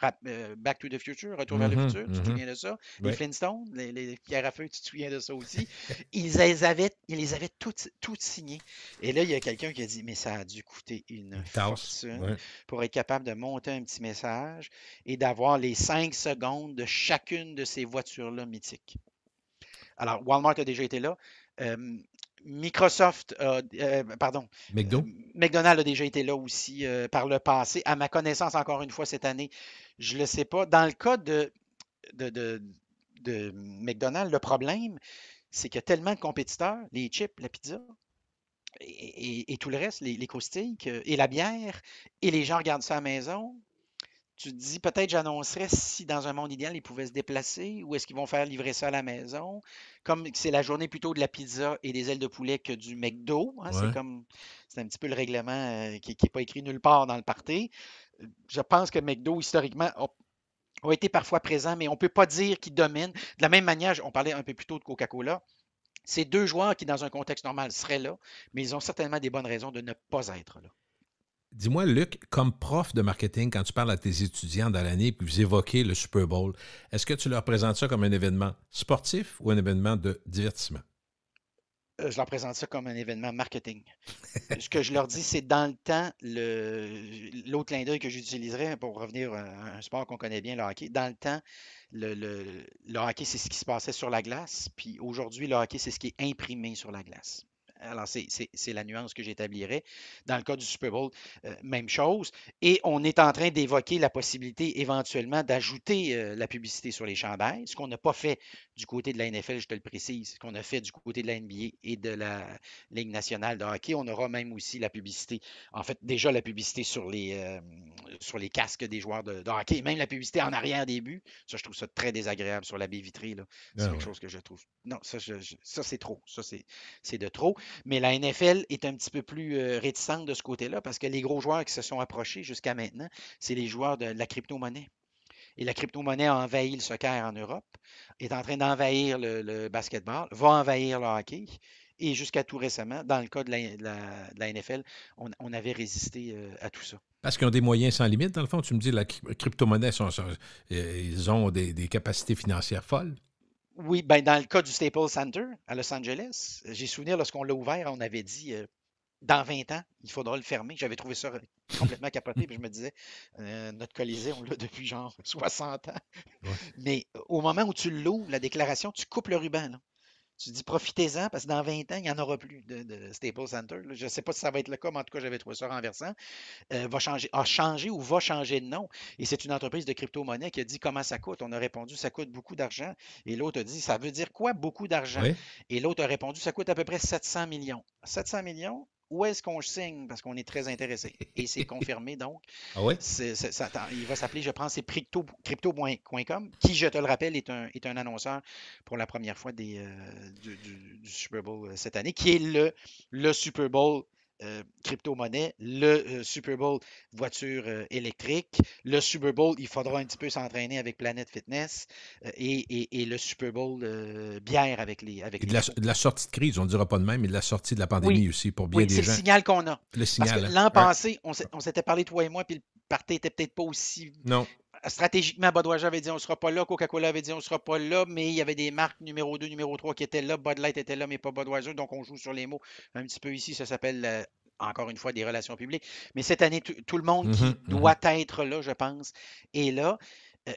Back to the Future, Retour vers le futur, tu te souviens de ça? Les Flintstones, les pierres à feu, tu te souviens de ça aussi? Ils les avaient toutes signées. Et là, il y a quelqu'un qui a dit, mais ça a dû coûter une fortune pour être capable de monter un petit message et d'avoir les 5 secondes de chacune de ces voitures-là mythiques. Alors, Walmart a déjà été là. McDonald's a déjà été là aussi par le passé. À ma connaissance, encore une fois, cette année, je ne le sais pas. Dans le cas de McDonald's, le problème, c'est qu'il y a tellement de compétiteurs, les chips, la pizza et tout le reste, les croustilles et la bière, et les gens regardent ça à la maison. Tu te dis, peut-être j'annoncerais si dans un monde idéal, ils pouvaient se déplacer ou est-ce qu'ils vont faire livrer ça à la maison? Comme c'est la journée plutôt de la pizza et des ailes de poulet que du McDo. Hein, c'est un petit peu le règlement qui n'est pas écrit nulle part dans le party. Je pense que McDo, historiquement, ont été parfois présents, mais on ne peut pas dire qu'ils dominent. De la même manière, on parlait un peu plus tôt de Coca-Cola. C'est deux joueurs qui, dans un contexte normal, seraient là, mais ils ont certainement des bonnes raisons de ne pas être là. Dis-moi, Luc, comme prof de marketing, quand tu parles à tes étudiants dans l'année et vous évoquez le Super Bowl, est-ce que tu leur présentes ça comme un événement sportif ou un événement de divertissement? Je leur présente ça comme un événement marketing. Ce que je leur dis, c'est dans le temps, l'autre clin d'œil que j'utiliserais pour revenir à un sport qu'on connaît bien, le hockey. Dans le temps, le hockey, c'est ce qui se passait sur la glace. Puis aujourd'hui, le hockey, c'est ce qui est imprimé sur la glace. Alors, c'est la nuance que j'établirais. Dans le cas du Super Bowl, même chose. Et on est en train d'évoquer la possibilité éventuellement d'ajouter la publicité sur les chandails, ce qu'on n'a pas fait du côté de la NFL, je te le précise, ce qu'on a fait du côté de la NBA et de la Ligue nationale de hockey. On aura même aussi la publicité, en fait, déjà la publicité sur les casques des joueurs de hockey, et même la publicité en arrière des buts. Ça, je trouve ça très désagréable sur la baie vitrée. C'est quelque chose que je trouve. Non, ça, c'est trop. Ça, c'est de trop. Mais la NFL est un petit peu plus réticente de ce côté-là parce que les gros joueurs qui se sont approchés jusqu'à maintenant, c'est les joueurs de la crypto-monnaie. Et la crypto-monnaie a envahi le soccer en Europe, est en train d'envahir le basketball, va envahir le hockey. Et jusqu'à tout récemment, dans le cas de la NFL, on avait résisté à tout ça. Parce qu'ils ont des moyens sans limite, dans le fond. Tu me dis, la crypto-monnaie, ils ont des capacités financières folles. Oui, ben dans le cas du Staples Center à Los Angeles, j'ai souvenir lorsqu'on l'a ouvert, on avait dit dans 20 ans, il faudra le fermer. J'avais trouvé ça complètement capoté, puis je me disais, notre Colisée, on l'a depuis genre 60 ans. Ouais. Mais au moment où tu l'ouvres, la déclaration, tu coupes le ruban. Là. Tu dis profitez-en parce que dans 20 ans, il n'y en aura plus de Staples Center. Là. Je ne sais pas si ça va être le cas, mais en tout cas, j'avais trouvé ça renversant. A changé ou va changer de nom. Et c'est une entreprise de crypto-monnaie qui a dit comment ça coûte. On a répondu ça coûte beaucoup d'argent. Et l'autre a dit ça veut dire quoi beaucoup d'argent? Oui. Et l'autre a répondu ça coûte à peu près 700 millions. 700 millions? Où est-ce qu'on signe? Parce qu'on est très intéressé. Et c'est confirmé donc. Ah oui? Il va s'appeler, je pense, c'est crypto.com, qui, je te le rappelle, est un annonceur pour la première fois du Super Bowl cette année, qui est le Super Bowl crypto-monnaie, le Super Bowl voiture électrique, le Super Bowl, il faudra un petit peu s'entraîner avec Planet Fitness et le Super Bowl bière avec les. Et de la sortie de crise, on ne dira pas de même, mais de la sortie de la pandémie aussi pour bien des gens. C'est le signal qu'on a. Le signal. Parce que l'an passé, on s'était parlé, toi et moi, puis le party était peut-être pas aussi. Non. Stratégiquement, Budweiser avait dit on ne sera pas là, Coca-Cola avait dit on ne sera pas là, mais il y avait des marques numéro 2, numéro 3 qui étaient là, Bud Light était là, mais pas Budweiser, donc on joue sur les mots un petit peu ici, ça s'appelle encore une fois des relations publiques. Mais cette année, tout le monde qui doit être là, je pense, est là.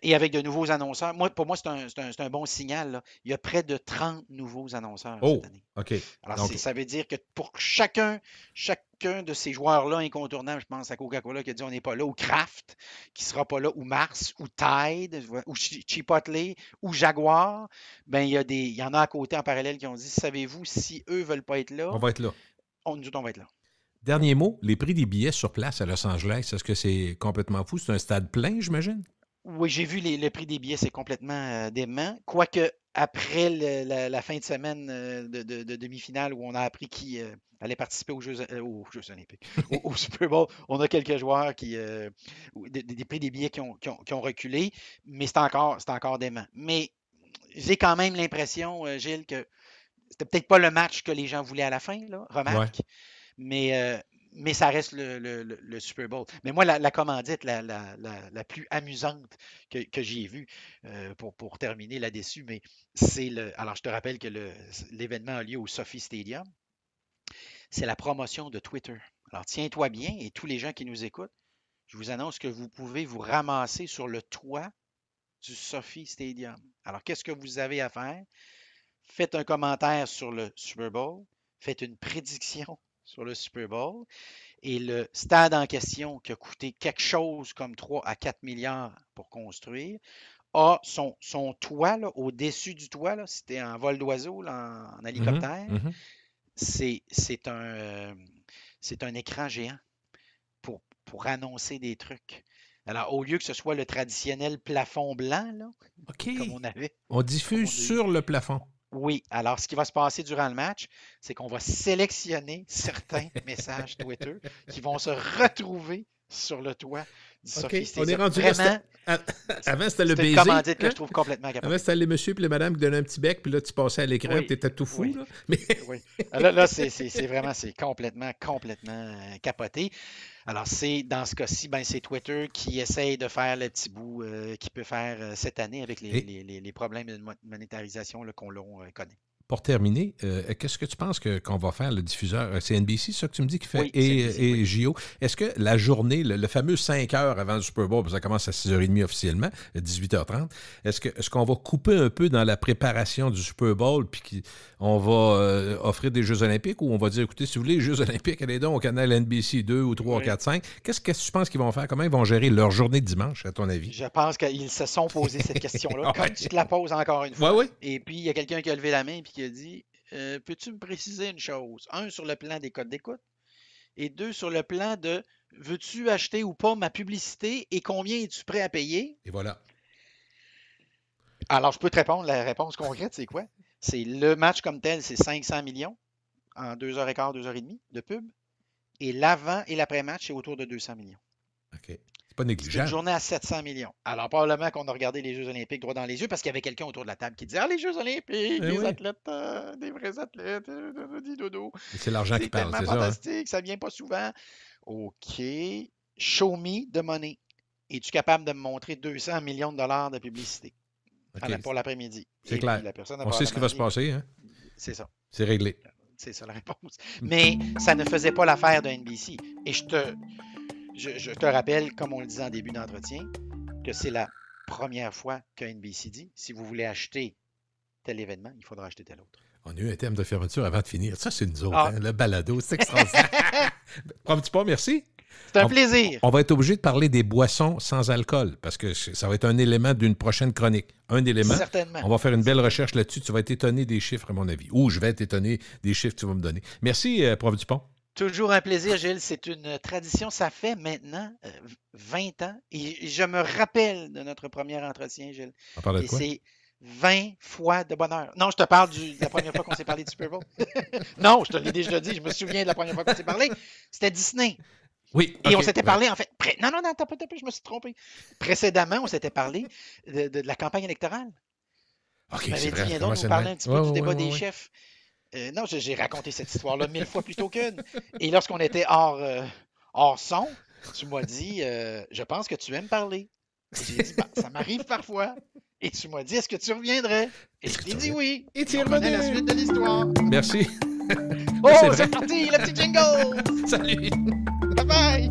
Et avec de nouveaux annonceurs. Pour moi, c'est un bon signal. Là. Il y a près de 30 nouveaux annonceurs cette année. OK. Alors, ça veut dire que pour chacun de ces joueurs-là incontournables, je pense à Coca-Cola qui a dit on n'est pas là, ou Kraft qui ne sera pas là, ou Mars, ou Tide, ou Chipotle, ou Jaguar, ben il y en a à côté en parallèle qui ont dit savez-vous, si eux ne veulent pas être là, on va être là. Nous autres, on va être là. Dernier mot, les prix des billets sur place à Los Angeles, est-ce que c'est complètement fou? C'est un stade plein, j'imagine? Oui, j'ai vu le prix des billets, c'est complètement dément. Quoique, après la fin de semaine de demi-finale où on a appris qui allait participer aux Jeux olympiques, au Super Bowl, on a quelques joueurs des prix des billets qui ont reculé, mais c'est encore dément. Mais j'ai quand même l'impression, Gilles, que c'était peut-être pas le match que les gens voulaient à la fin, là, remarque, mais ça reste le Super Bowl. Mais moi, la commandite la plus amusante que j'ai vue, pour terminer là-dessus, mais c'est alors, je te rappelle que l'événement a lieu au Sophie Stadium. C'est la promotion de Twitter. Alors, tiens-toi bien, et tous les gens qui nous écoutent, je vous annonce que vous pouvez vous ramasser sur le toit du Sophie Stadium. Alors, qu'est-ce que vous avez à faire? Faites un commentaire sur le Super Bowl, faites une prédiction sur le Super Bowl. Et le stade en question, qui a coûté quelque chose comme 3 à 4 milliards pour construire, a son toit, là, au-dessus du toit, là, c'était en vol d'oiseau, en hélicoptère, c'est un écran géant pour annoncer des trucs. Alors, au lieu que ce soit le traditionnel plafond blanc, là, comme on avait. On diffuse sur le plafond. Oui, alors ce qui va se passer durant le match, c'est qu'on va sélectionner certains messages Twitter qui vont se retrouver sur le toit sophistiqué. On est rendu vraiment, là. Avant, c'était le c'est une baiser. commandite que je trouve complètement capable. Avant, c'était les messieurs et les madames qui donnaient un petit bec, puis là, tu passais à l'écran, Oui. tu étais tout fou. Oui. Là. Mais... Oui. Là c'est vraiment, c'est complètement capoté. Alors, c'est dans ce cas-ci, ben, c'est Twitter qui essaye de faire le petit bout qu'il peut faire cette année avec les problèmes de monétarisation là, qu'on connaît. Pour terminer, qu'est-ce que tu penses qu'on va faire, le diffuseur? C'est NBC, ça que tu me dis, qui fait Oui, NBC, et JO. Est-ce que la journée, le fameux 5 heures avant le Super Bowl, parce que ça commence à 6h30 officiellement, à 18h30, est-ce qu'on va couper un peu dans la préparation du Super Bowl, puis qu'on va offrir des Jeux olympiques, ou on va dire, écoutez, si vous voulez les Jeux olympiques, allez donc au canal NBC 2 ou 3, 4, 5. Qu'est-ce que tu penses qu'ils vont faire? Comment ils vont gérer leur journée de dimanche, à ton avis? Je pense qu'ils se sont posé cette question-là, comme tu te la poses encore une fois. Oui. Et puis, il y a quelqu'un qui a levé la main et qui a dit peux-tu me préciser une chose? Un, sur le plan des codes d'écoute, et deux, sur le plan de veux-tu acheter ou pas ma publicité et combien es-tu prêt à payer? Et voilà. Alors, je peux te répondre. La réponse concrète, c'est quoi? C'est le match comme tel, c'est 500 millions en 2h15, 2h30 de pub. Et l'avant et l'après-match, c'est autour de 200 millions. OK. C'est pas C'est négligeable. une journée à 700 millions. Alors, probablement qu'on a regardé les Jeux olympiques droit dans les yeux parce qu'il y avait quelqu'un autour de la table qui disait « Ah, les Jeux olympiques, des athlètes, des vrais athlètes, des dodo. C'est l'argent qui parle, C'est c'est tellement ça. fantastique, ça vient pas souvent. » OK. Show me the money. Es-tu capable de me montrer 200 millions de dollars de publicité pour l'après-midi? C'est clair. On sait ce qui va se passer. Hein? C'est ça. C'est réglé. C'est ça la réponse. Mais ça ne faisait pas l'affaire de NBC. Et je te rappelle, comme on le disait en début d'entretien, que c'est la première fois que NBC dit si vous voulez acheter tel événement, il faudra acheter tel autre. On a eu un thème de fermeture avant de finir. Ça, c'est nous autres, hein? Le balado. C'est extraordinaire. Prends-tu pas, merci. C'est un plaisir. On va être obligé de parler des boissons sans alcool parce que ça va être un élément d'une prochaine chronique. Un élément. Certainement. On va faire une belle recherche là-dessus. Tu vas être étonné des chiffres, à mon avis. Ou je vais être étonné des chiffres que tu vas me donner. Merci, Prof Dupont. Toujours un plaisir, Gilles. C'est une tradition. Ça fait maintenant 20 ans. Et je me rappelle de notre premier entretien, Gilles. On parle de Et quoi? c'est 20 fois de bonheur. Non, je te parle de la première fois qu'on s'est parlé du Super Bowl. Non, je te l'ai déjà dit. Je me souviens de la première fois qu'on s'est parlé. C'était Disney. Oui. Et on s'était parlé, en fait. Non, t'as pas, je me suis trompé. Précédemment, on s'était parlé de la campagne électorale. OK, Tu m'avais dit, viens donc donc nous parler un petit peu du débat des chefs. Non, j'ai raconté cette histoire-là 1000 fois plutôt qu'une. Et lorsqu'on était hors son, tu m'as dit, je pense que tu aimes parler. Et j'ai dit, ça m'arrive parfois. Et tu m'as dit, est-ce que tu reviendrais? Et je t'ai dit oui. Et tu es revenu. La suite de l'histoire. Merci. Oh, c'est parti, le petit jingle! Salut! Bye bye!